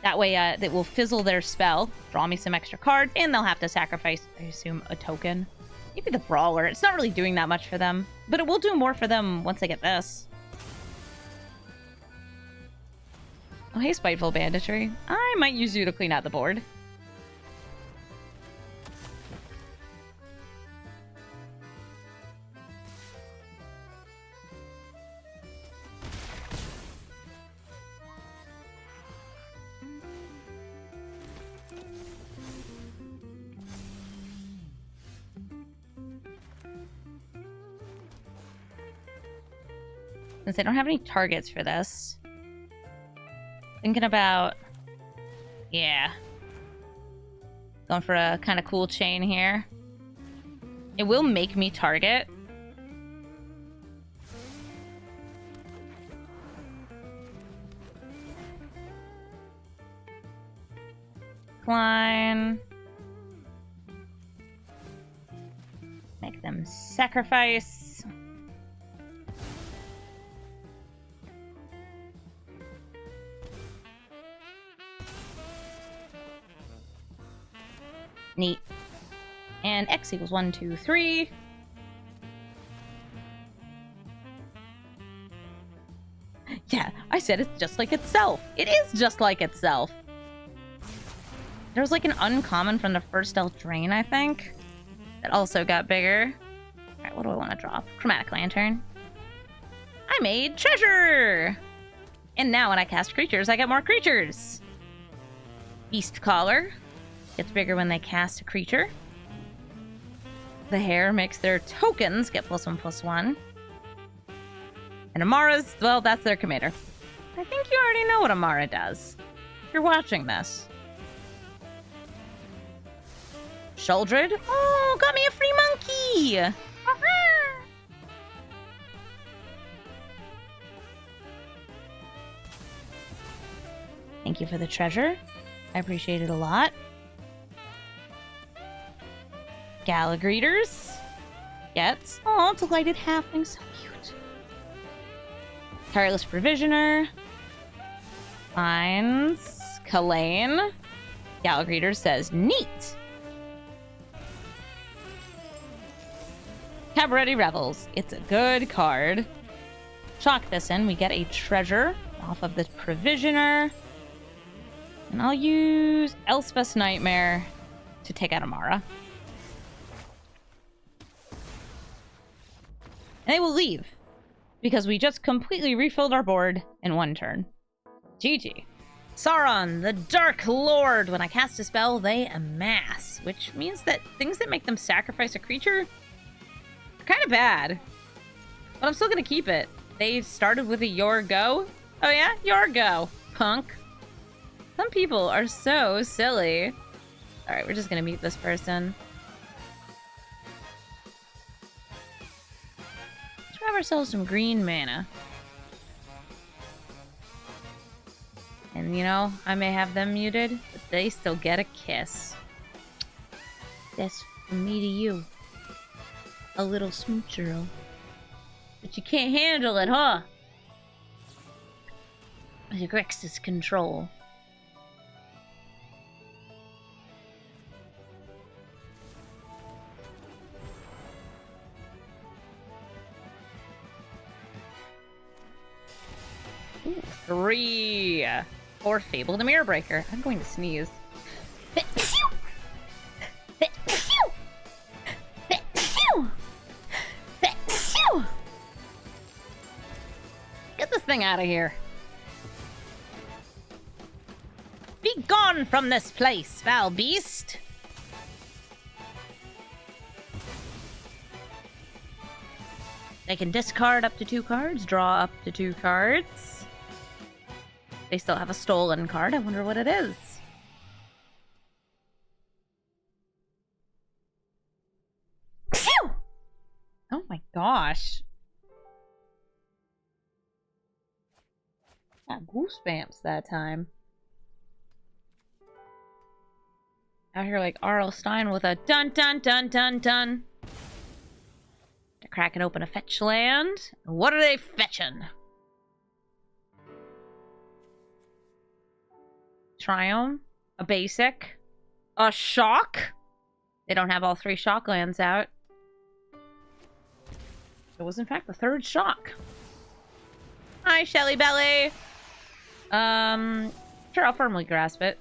Speaker 1: That way, it will fizzle their spell, draw me some extra cards, and they'll have to sacrifice, I assume, a token. Maybe the Brawler. It's not really doing that much for them, but it will do more for them once they get this. Oh, hey, Spiteful Banditry. I might use you to clean out the board. Since I don't have any targets for this. Thinking about... yeah. Going for a kind of cool chain here. It will make me target. Decline. Make them sacrifice. Neat. And X equals 1, 2, 3. Yeah, I said it's just like itself. It is just like itself. There was like an uncommon from the first Eldraine, I think. That also got bigger. Alright, what do I want to drop? Chromatic Lantern. I made Treasure! And now when I cast creatures, I get more creatures. Beast Collar. Gets bigger when they cast a creature. The hair makes their tokens get +1/+1. And Amara's, well, that's their commander. I think you already know what Amara does. If you're watching this. Sheldred? Oh, got me a free monkey! Aha! Thank you for the treasure. I appreciate it a lot. Galagreeters. Gets. Oh, delighted halfling. So cute. Tireless Provisioner. Finds. Kalane. Galagreeter says, neat. Cabaret Revels. It's a good card. Chalk this in. We get a treasure off of the Provisioner. And I'll use Elspeth's Nightmare to take out Amara. And they will leave. Because we just completely refilled our board in one turn. GG. Sauron, the Dark Lord. When I cast a spell, they amass. Which means that things that make them sacrifice a creature are kind of bad. But I'm still going to keep it. They started with a your go. Oh yeah? Your go, punk. Some people are so silly. Alright, we're just gonna meet this person. Let's grab ourselves some green mana. And you know, I may have them muted, but they still get a kiss. That's from me to you. A little smoochero. But you can't handle it, huh? With Grixis control. Ooh, 3 for Fable the Mirrorbreaker. I'm going to sneeze. Get this thing out of here. Be gone from this place, foul beast. They can discard up to 2 cards, draw up to 2 cards. They still have a stolen card. I wonder what it is. Phew! Oh my gosh. Got goosebumps that time. Out here like R.L. Stein with a dun dun dun dun dun. They're cracking open a fetch land. What are they fetching? Triumph, a basic, a shock. They don't have all 3 shock lands out. It was in fact the 3rd shock. Hi, Shelly Belly. Sure, I'll firmly grasp it.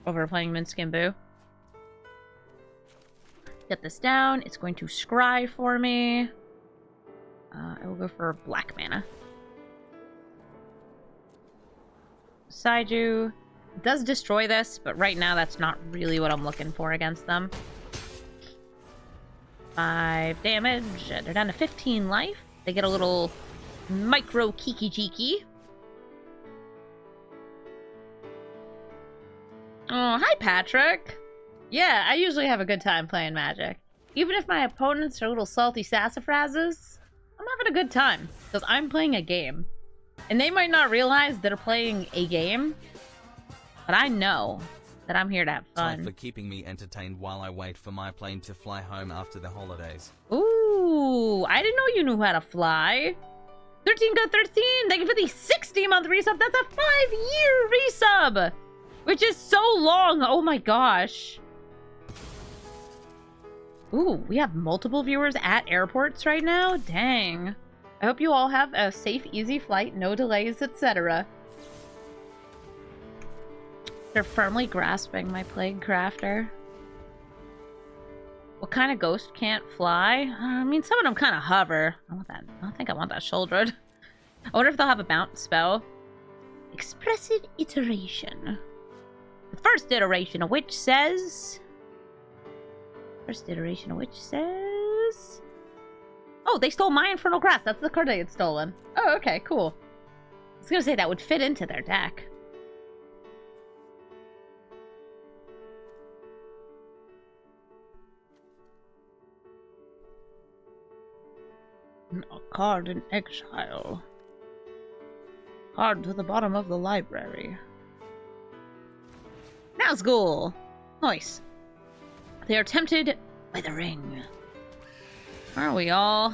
Speaker 1: Over playing Minskin Boo. Get this down. It's going to scry for me. I will go for black mana. Saiju does destroy this, but right now that's not really what I'm looking for against them. 5 damage. They're down to 15 life. They get a little micro kiki jiki. Oh, hi Patrick. Yeah, I usually have a good time playing Magic. Even if my opponents are little salty sassafrases, I'm having a good time. Because I'm playing a game. And they might not realize they're playing a game, but I know that I'm here to have fun.
Speaker 3: Time for keeping me entertained while I wait for my plane to fly home after the holidays.
Speaker 1: Ooh, I didn't know you knew how to fly. 13 got 13. Thank you for the 60-month resub. That's a 5-year resub, which is so long. Oh my gosh. Ooh, we have multiple viewers at airports right now. Dang. I hope you all have a safe, easy flight, no delays, etc. They're firmly grasping my Plague Crafter. What kind of ghost can't fly? I mean, some of them kind of hover. I want that. I don't think I want that Sheldred. I wonder if they'll have a bounce spell. Expressive iteration. The first iteration of which says... Oh, they stole my Infernal Grasp. That's the card they had stolen. Oh, okay, cool. I was gonna say that would fit into their deck. A card in exile. Card to the bottom of the library. Nazgul! Nice. They are tempted by the ring. Aren't we all?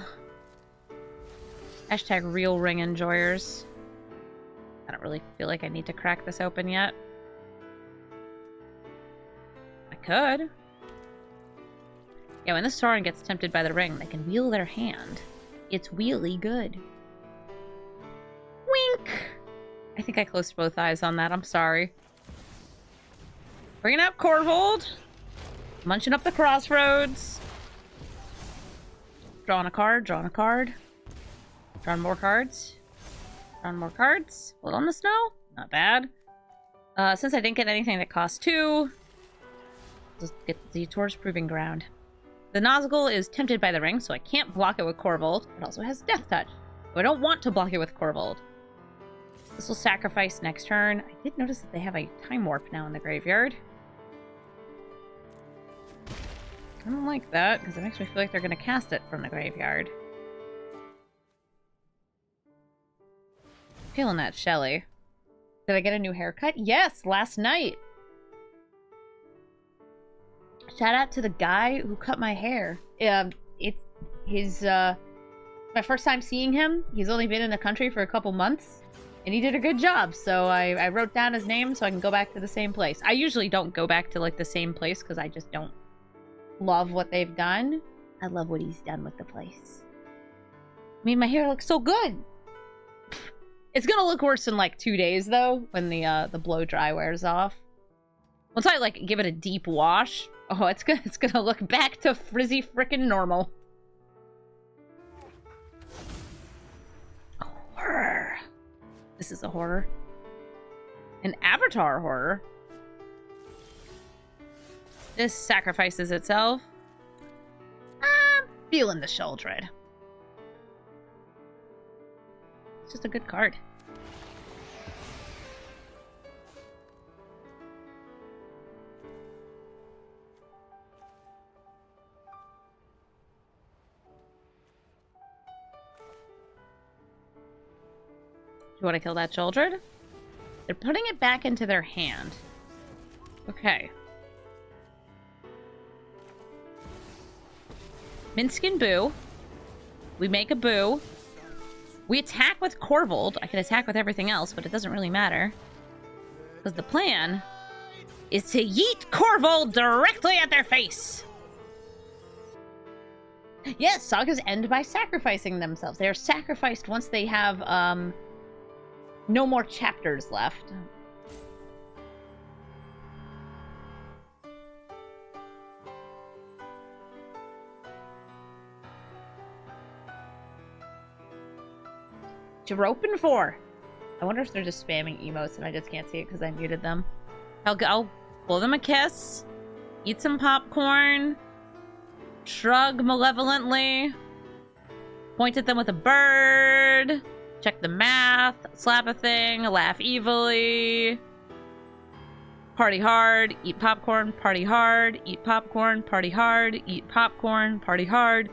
Speaker 1: Hashtag real ring enjoyers. I don't really feel like I need to crack this open yet. I could. Yeah, when the Sauron gets tempted by the ring, they can wheel their hand. It's really good. Wink! I think I closed both eyes on that. I'm sorry. Bringing out Korvold. Munching up the crossroads. Drawing a card, drawing a card. Drawing more cards. Drawing more cards. Hold on the snow. Not bad. Since I didn't get anything that costs 2, just get the Detour's Proving Ground. The Nazgul is tempted by the ring, so I can't block it with Korvold. It also has Death Touch, so I don't want to block it with Korvold. This will sacrifice next turn. I did notice that they have a Time Warp now in the graveyard. I don't like that, because it makes me feel like they're going to cast it from the graveyard. Feeling that, Shelly. Did I get a new haircut? Yes, last night! Shout out to the guy who cut my hair. It's his, my first time seeing him. He's only been in the country for a couple months, and he did a good job, so I wrote down his name so I can go back to the same place. I usually don't go back to, like, the same place, because I just don't love what they've done. I love what he's done with the place. I mean, my hair looks so good! It's gonna look worse in, like, 2 days, though, when the blow dry wears off. Once I, like, give it a deep wash, oh, it's gonna look back to frizzy frickin' normal. Horror. This is a horror. An avatar horror. This sacrifices itself. I'm feeling the Sheoldred. It's just a good card. You want to kill that Sheoldred? They're putting it back into their hand. Okay. Minskin Boo. We make a Boo. We attack with Korvold. I can attack with everything else, but it doesn't really matter. Because the plan is to yeet Korvold directly at their face. Yes, sagas end by sacrificing themselves. They are sacrificed once they have, no more chapters left. What you're open for? I wonder if they're just spamming emotes and I just can't see it because I muted them. I'll blow them a kiss. Eat some popcorn. Shrug malevolently. Point at them with a bird. Check the math. Slap a thing. Laugh evilly. Party hard. Eat popcorn. Party hard. Eat popcorn. Party hard. Eat popcorn. Party hard.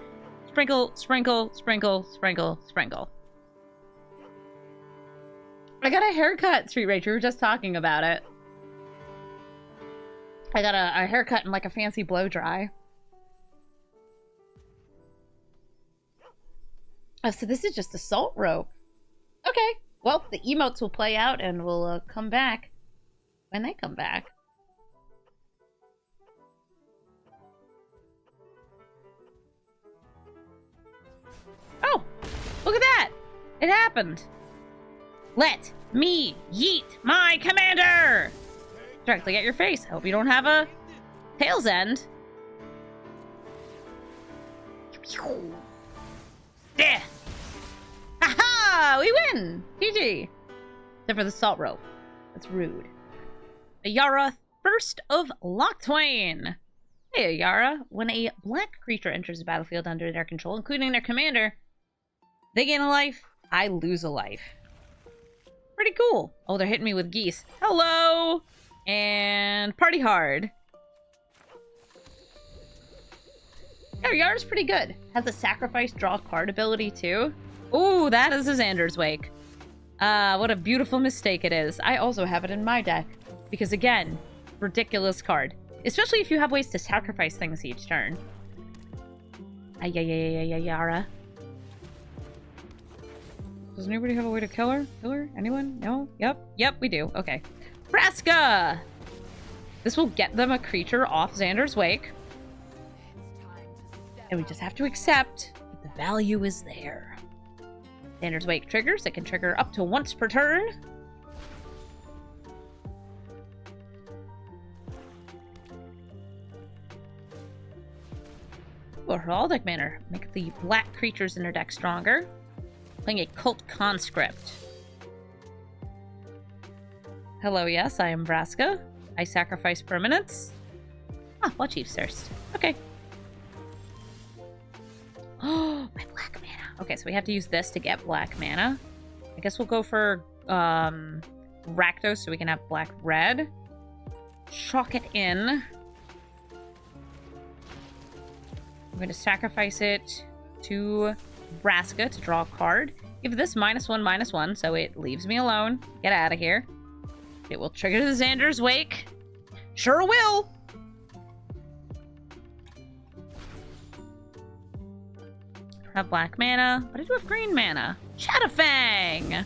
Speaker 1: Sprinkle, sprinkle, sprinkle, sprinkle, sprinkle. I got a haircut, Street Rage. We were just talking about it. I got a haircut and like a fancy blow dry. Oh, so this is just Assault Rope. Okay. Well, the emotes will play out and we'll come back when they come back. Oh! Look at that! It happened! Let me yeet my commander! Directly at your face. Hope you don't have a tail's end. Yeah. Haha! We win! GG! Except for the Salt Rope. That's rude. A Yara, first of Lochtwain. Hey, Yara. When a black creature enters the battlefield under their control, including their commander, they gain a life, I lose a life. Pretty cool. Oh, they're hitting me with geese. Hello! And party hard. Yeah, Yara's pretty good. Has a sacrifice draw card ability, too. Ooh, that is a Xander's Wake. What a beautiful mistake it is. I also have it in my deck. Because, again, ridiculous card. Especially if you have ways to sacrifice things each turn. Yara. Does anybody have a way to kill her? Kill her? Anyone? No? Yep, we do. Okay. Vraska! This will get them a creature off Xander's Wake. And we just have to accept that the value is there. Xander's Wake triggers. It can trigger up to once per turn. Or Heraldic Manor. Make the black creatures in their deck stronger. Playing a Cult Conscript. Hello, yes, I am Vraska. I sacrifice permanents. Ah, Blood Chief's Thirst. Okay. Oh, my black mana. Okay, so we have to use this to get black mana. I guess we'll go for Rakdos so we can have black-red. Chalk it in. I'm going to sacrifice it to Vraska to draw a card. Give this -1/-1, so it leaves me alone. Get out of here. It will trigger the Xander's Wake. Sure will! I have black mana, but I do have green mana. Shadowfang!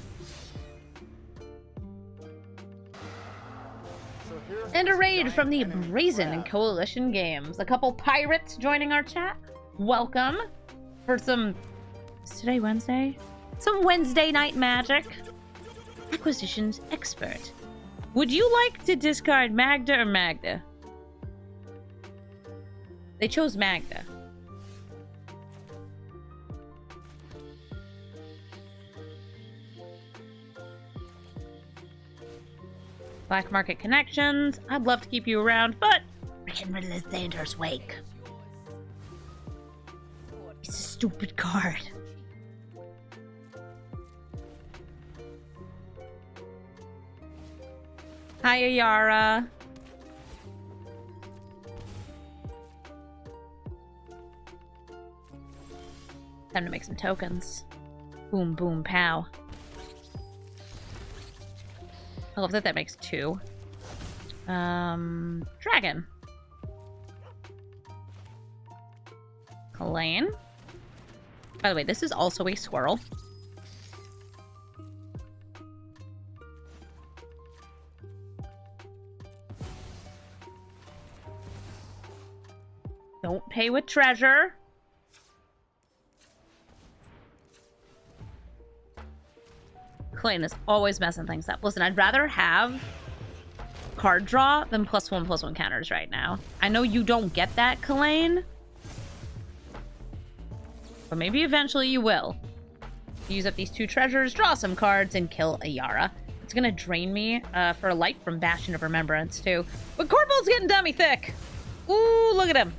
Speaker 1: And a raid from the Brazen Coalition Games. A couple pirates joining our chat. Welcome for some... Is today Wednesday? Some Wednesday night magic. Acquisitions expert. Would you like to discard Magda or Magda? They chose Magda. Black market connections. I'd love to keep you around, but we're getting rid of the Xander's Wake. It's a stupid card. Hi, Yara. Time to make some tokens. Boom, boom, pow. I love that that makes 2. Dragon. Kalane. By the way, this is also a squirrel. Don't pay with treasure. Kalane is always messing things up. Listen, I'd rather have card draw than +1/+1 counters right now. I know you don't get that, Kalane. But maybe eventually you will. Use up these 2 treasures, draw some cards, and kill a Yara. It's gonna drain me for a life from Bastion of Remembrance, too. But Korvold's getting dummy thick! Ooh, look at him.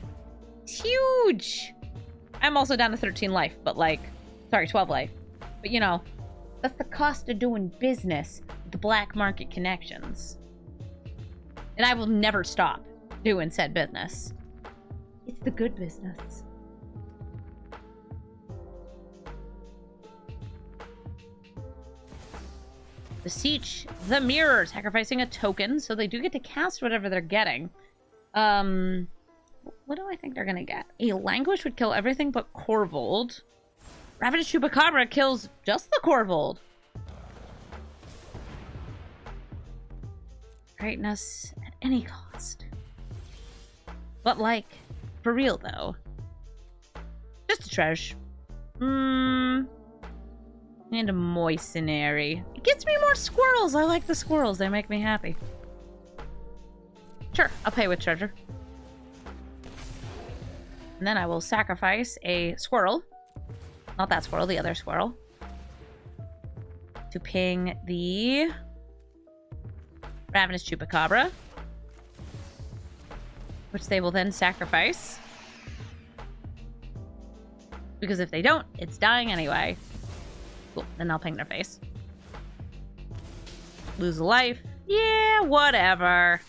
Speaker 1: It's huge! I'm also down to 13 life, but like... Sorry, 12 life. But you know... That's the cost of doing business with the black market connections. And I will never stop doing said business. It's the good business. Beseech the Mirror, sacrificing a token, so they do get to cast whatever they're getting. What do I think they're gonna get? A Languish would kill everything but Korvold. Ravenous Chupacabra kills just the Korvold. Greatness at any cost. But like, for real though. Just a treasure. And a Moistenary. It gets me more squirrels. I like the squirrels. They make me happy. Sure, I'll pay with treasure. And then I will sacrifice a squirrel. Not that squirrel, the other squirrel. To ping the Ravenous Chupacabra. which they will then sacrifice. Because if they don't, it's dying anyway. Cool, then I'll ping their face. Lose a life. Yeah, whatever.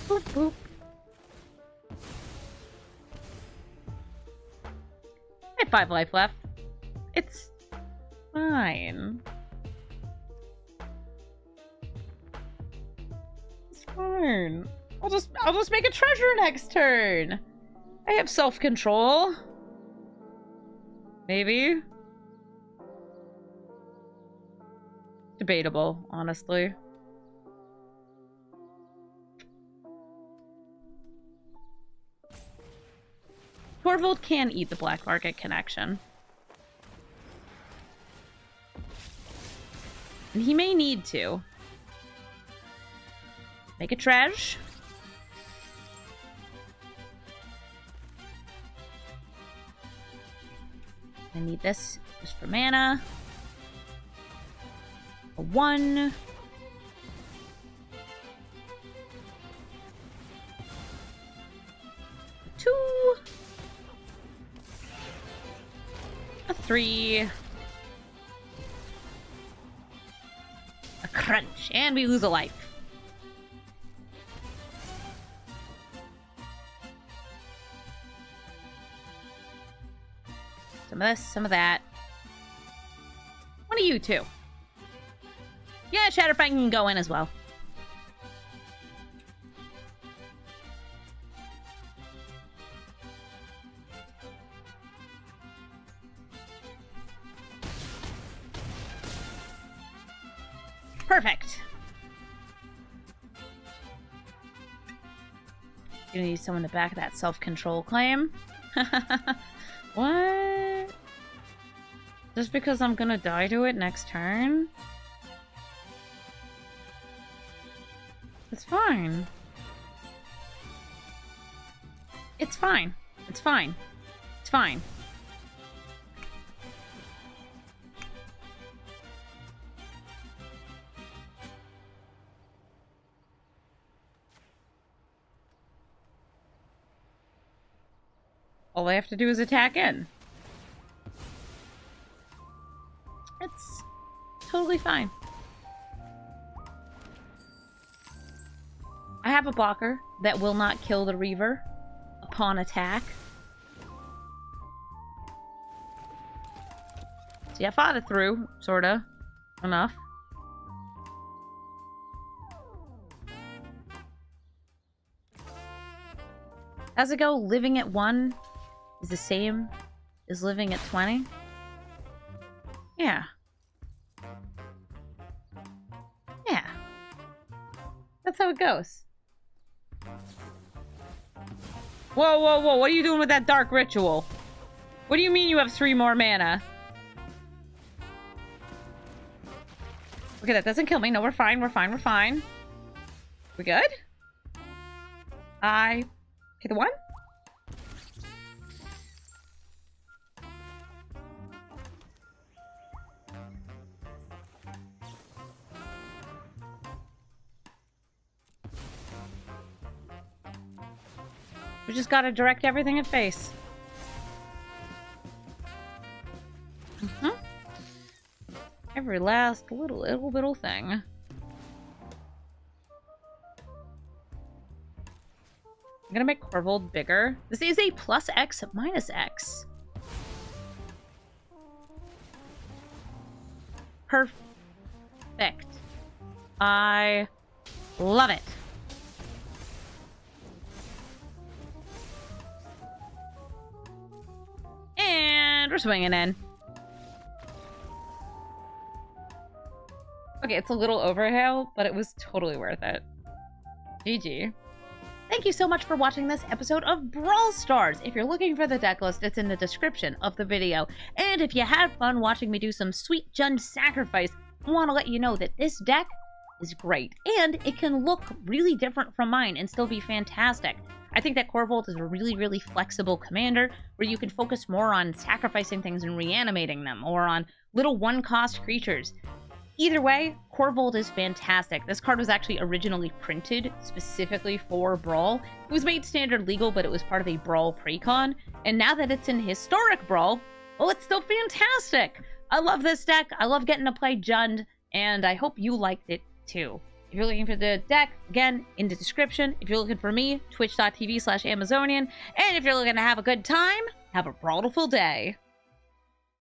Speaker 1: Boop, boop. I have 5 life left. It's fine. It's fine. I'll just make a treasure next turn. I have self-control. Maybe. Debatable, honestly. Korvold can eat the black market connection. And he may need to. Make a treasure. I need this just for mana. A 1. A 2. A 3. A crunch. And we lose a life. Some of this, some of that. One of you two. Yeah, Shatterfang can go in as well. Perfect. You're gonna need someone to back that self-control claim. What? Just because I'm gonna die to it next turn? It's fine. It's fine. It's fine. It's fine. All I have to do is attack in. It's totally fine. I have a blocker that will not kill the Reaver upon attack. So yeah, I fought it through, sorta. Enough. How's it go? Living at 1 is the same as living at 20? Yeah. Yeah. That's how it goes. Whoa, whoa, whoa. What are you doing with that dark ritual? What do you mean you have 3 more mana? Okay, that doesn't kill me. No, we're fine. We're fine. We're fine. We good? I hit the 1? We just gotta direct everything at face. Every last little thing. I'm gonna make Korvold bigger. This is a plus X minus X. Perfect. I love it. And we're swinging in. Okay, it's a little overkill, but it was totally worth it. GG. Thank you so much for watching this episode of Brawl Stars. If you're looking for the deck list, it's in the description of the video. And if you had fun watching me do some sweet Jund sacrifice, I want to let you know that this deck is great. And it can look really different from mine and still be fantastic. I think that Korvold is a really, really flexible commander where you can focus more on sacrificing things and reanimating them, or on little one-cost creatures. Either way, Korvold is fantastic. This card was actually originally printed specifically for Brawl. It was made standard legal, but it was part of a Brawl precon. And now that it's in Historic Brawl, well, it's still fantastic. I love this deck. I love getting to play Jund, and I hope you liked it too. If you're looking for the deck, again, in the description. If you're looking for me, twitch.tv/Amazonian. And if you're looking to have a good time, have a brawlful day.